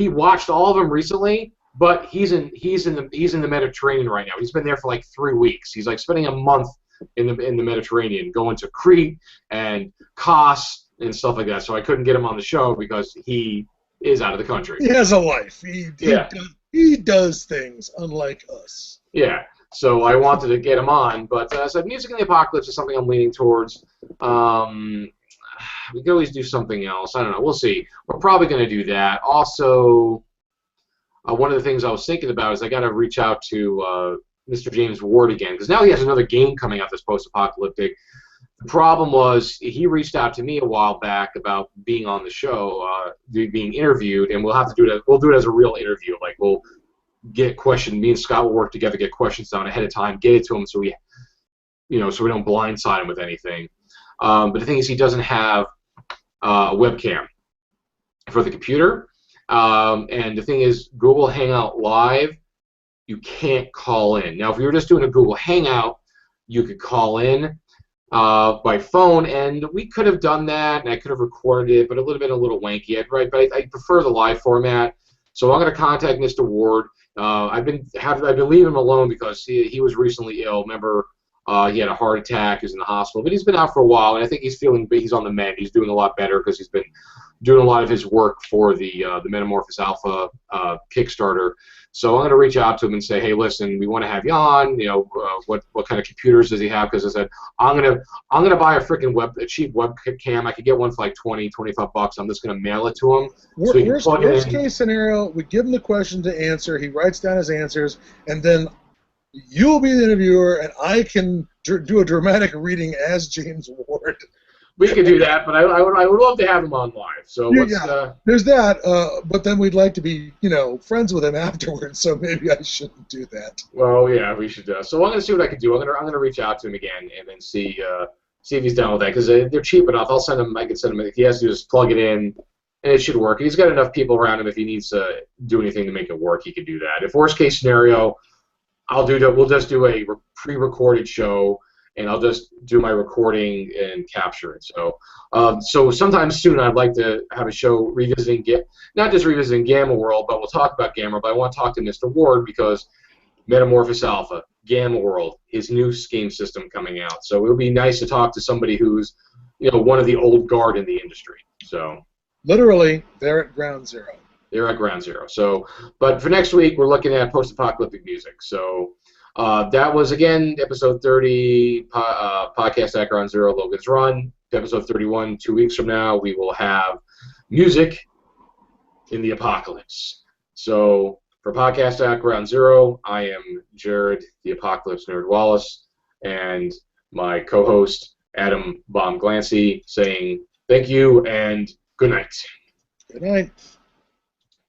watched all of them recently. But he's in the Mediterranean right now. He's been there for like 3 weeks. He's like spending a month in the Mediterranean, going to Crete and Kos and stuff like that. So I couldn't get him on the show because he is out of the country. He has a life. He does things unlike us. Yeah. So I wanted to get him on, but so Music in the Apocalypse is something I'm leaning towards. We could always do something else. I don't know. We'll see. We're probably going to do that. Also, one of the things I was thinking about is I got to reach out to Mr. James Ward again, because now he has another game coming out that's post-apocalyptic The problem was he reached out to me a while back about being on the show, being interviewed, and we'll have to do it. We'll do it as a real interview. Like we'll get questions. Me and Scott will work together, get questions down ahead of time, get it to him, so we, so we don't blindside him with anything. But the thing is, he doesn't have a webcam for the computer, and the thing is, Google Hangout Live, you can't call in. Now, if we were just doing a Google Hangout, you could call in by phone, and we could have done that, and I could have recorded it, but it would have been a little wanky, right? But I prefer the live format, so I'm going to contact Mr. Ward. I've been leaving him alone because he was recently ill. Remember, he had a heart attack. He was in the hospital, but he's been out for a while, and I think he's on the mend. He's doing a lot better because he's been doing a lot of his work for the Metamorphosis Alpha Kickstarter. So I'm going to reach out to him and say, hey, listen, we want to have you on. What kind of computers does he have? Because I said, I'm gonna buy a freaking cheap webcam. I could get one for like $20-25. I'm just going to mail it to him. Worst case scenario, we give him the question to answer. He writes down his answers, and then you'll be the interviewer, and I can do a dramatic reading as James Ward. We could do that, but I would love to have him on live. So there's that. But then we'd like to be, friends with him afterwards. So maybe I shouldn't do that. Well, yeah, we should. So I'm gonna see what I can do. I'm gonna reach out to him again and then see if he's down with that, because they're cheap enough. I'll send him. I can send him. If he has to just plug it in, and it should work. He's got enough people around him. If he needs to do anything to make it work, he can do that. If worst case scenario, we'll just do a pre-recorded show, and I'll just do my recording and capture it. So sometime soon I'd like to have a show not just revisiting Gamma World, but we'll talk about Gamma, but I want to talk to Mr. Ward because Metamorphosis Alpha, Gamma World, his new game system coming out. So it would be nice to talk to somebody who's, one of the old guard in the industry. So literally, they're at ground zero. They're at ground zero. So, but for next week, we're looking at post-apocalyptic music. So that was, again, episode 30, podcast at Ground Zero, Logan's Run. Episode 31, 2 weeks from now, we will have music in the apocalypse. So for podcast at Ground Zero, I am Jared, the Apocalypse Nerd Wallace, and my co-host, Adam Baum Glancy, saying thank you and good night. Good night.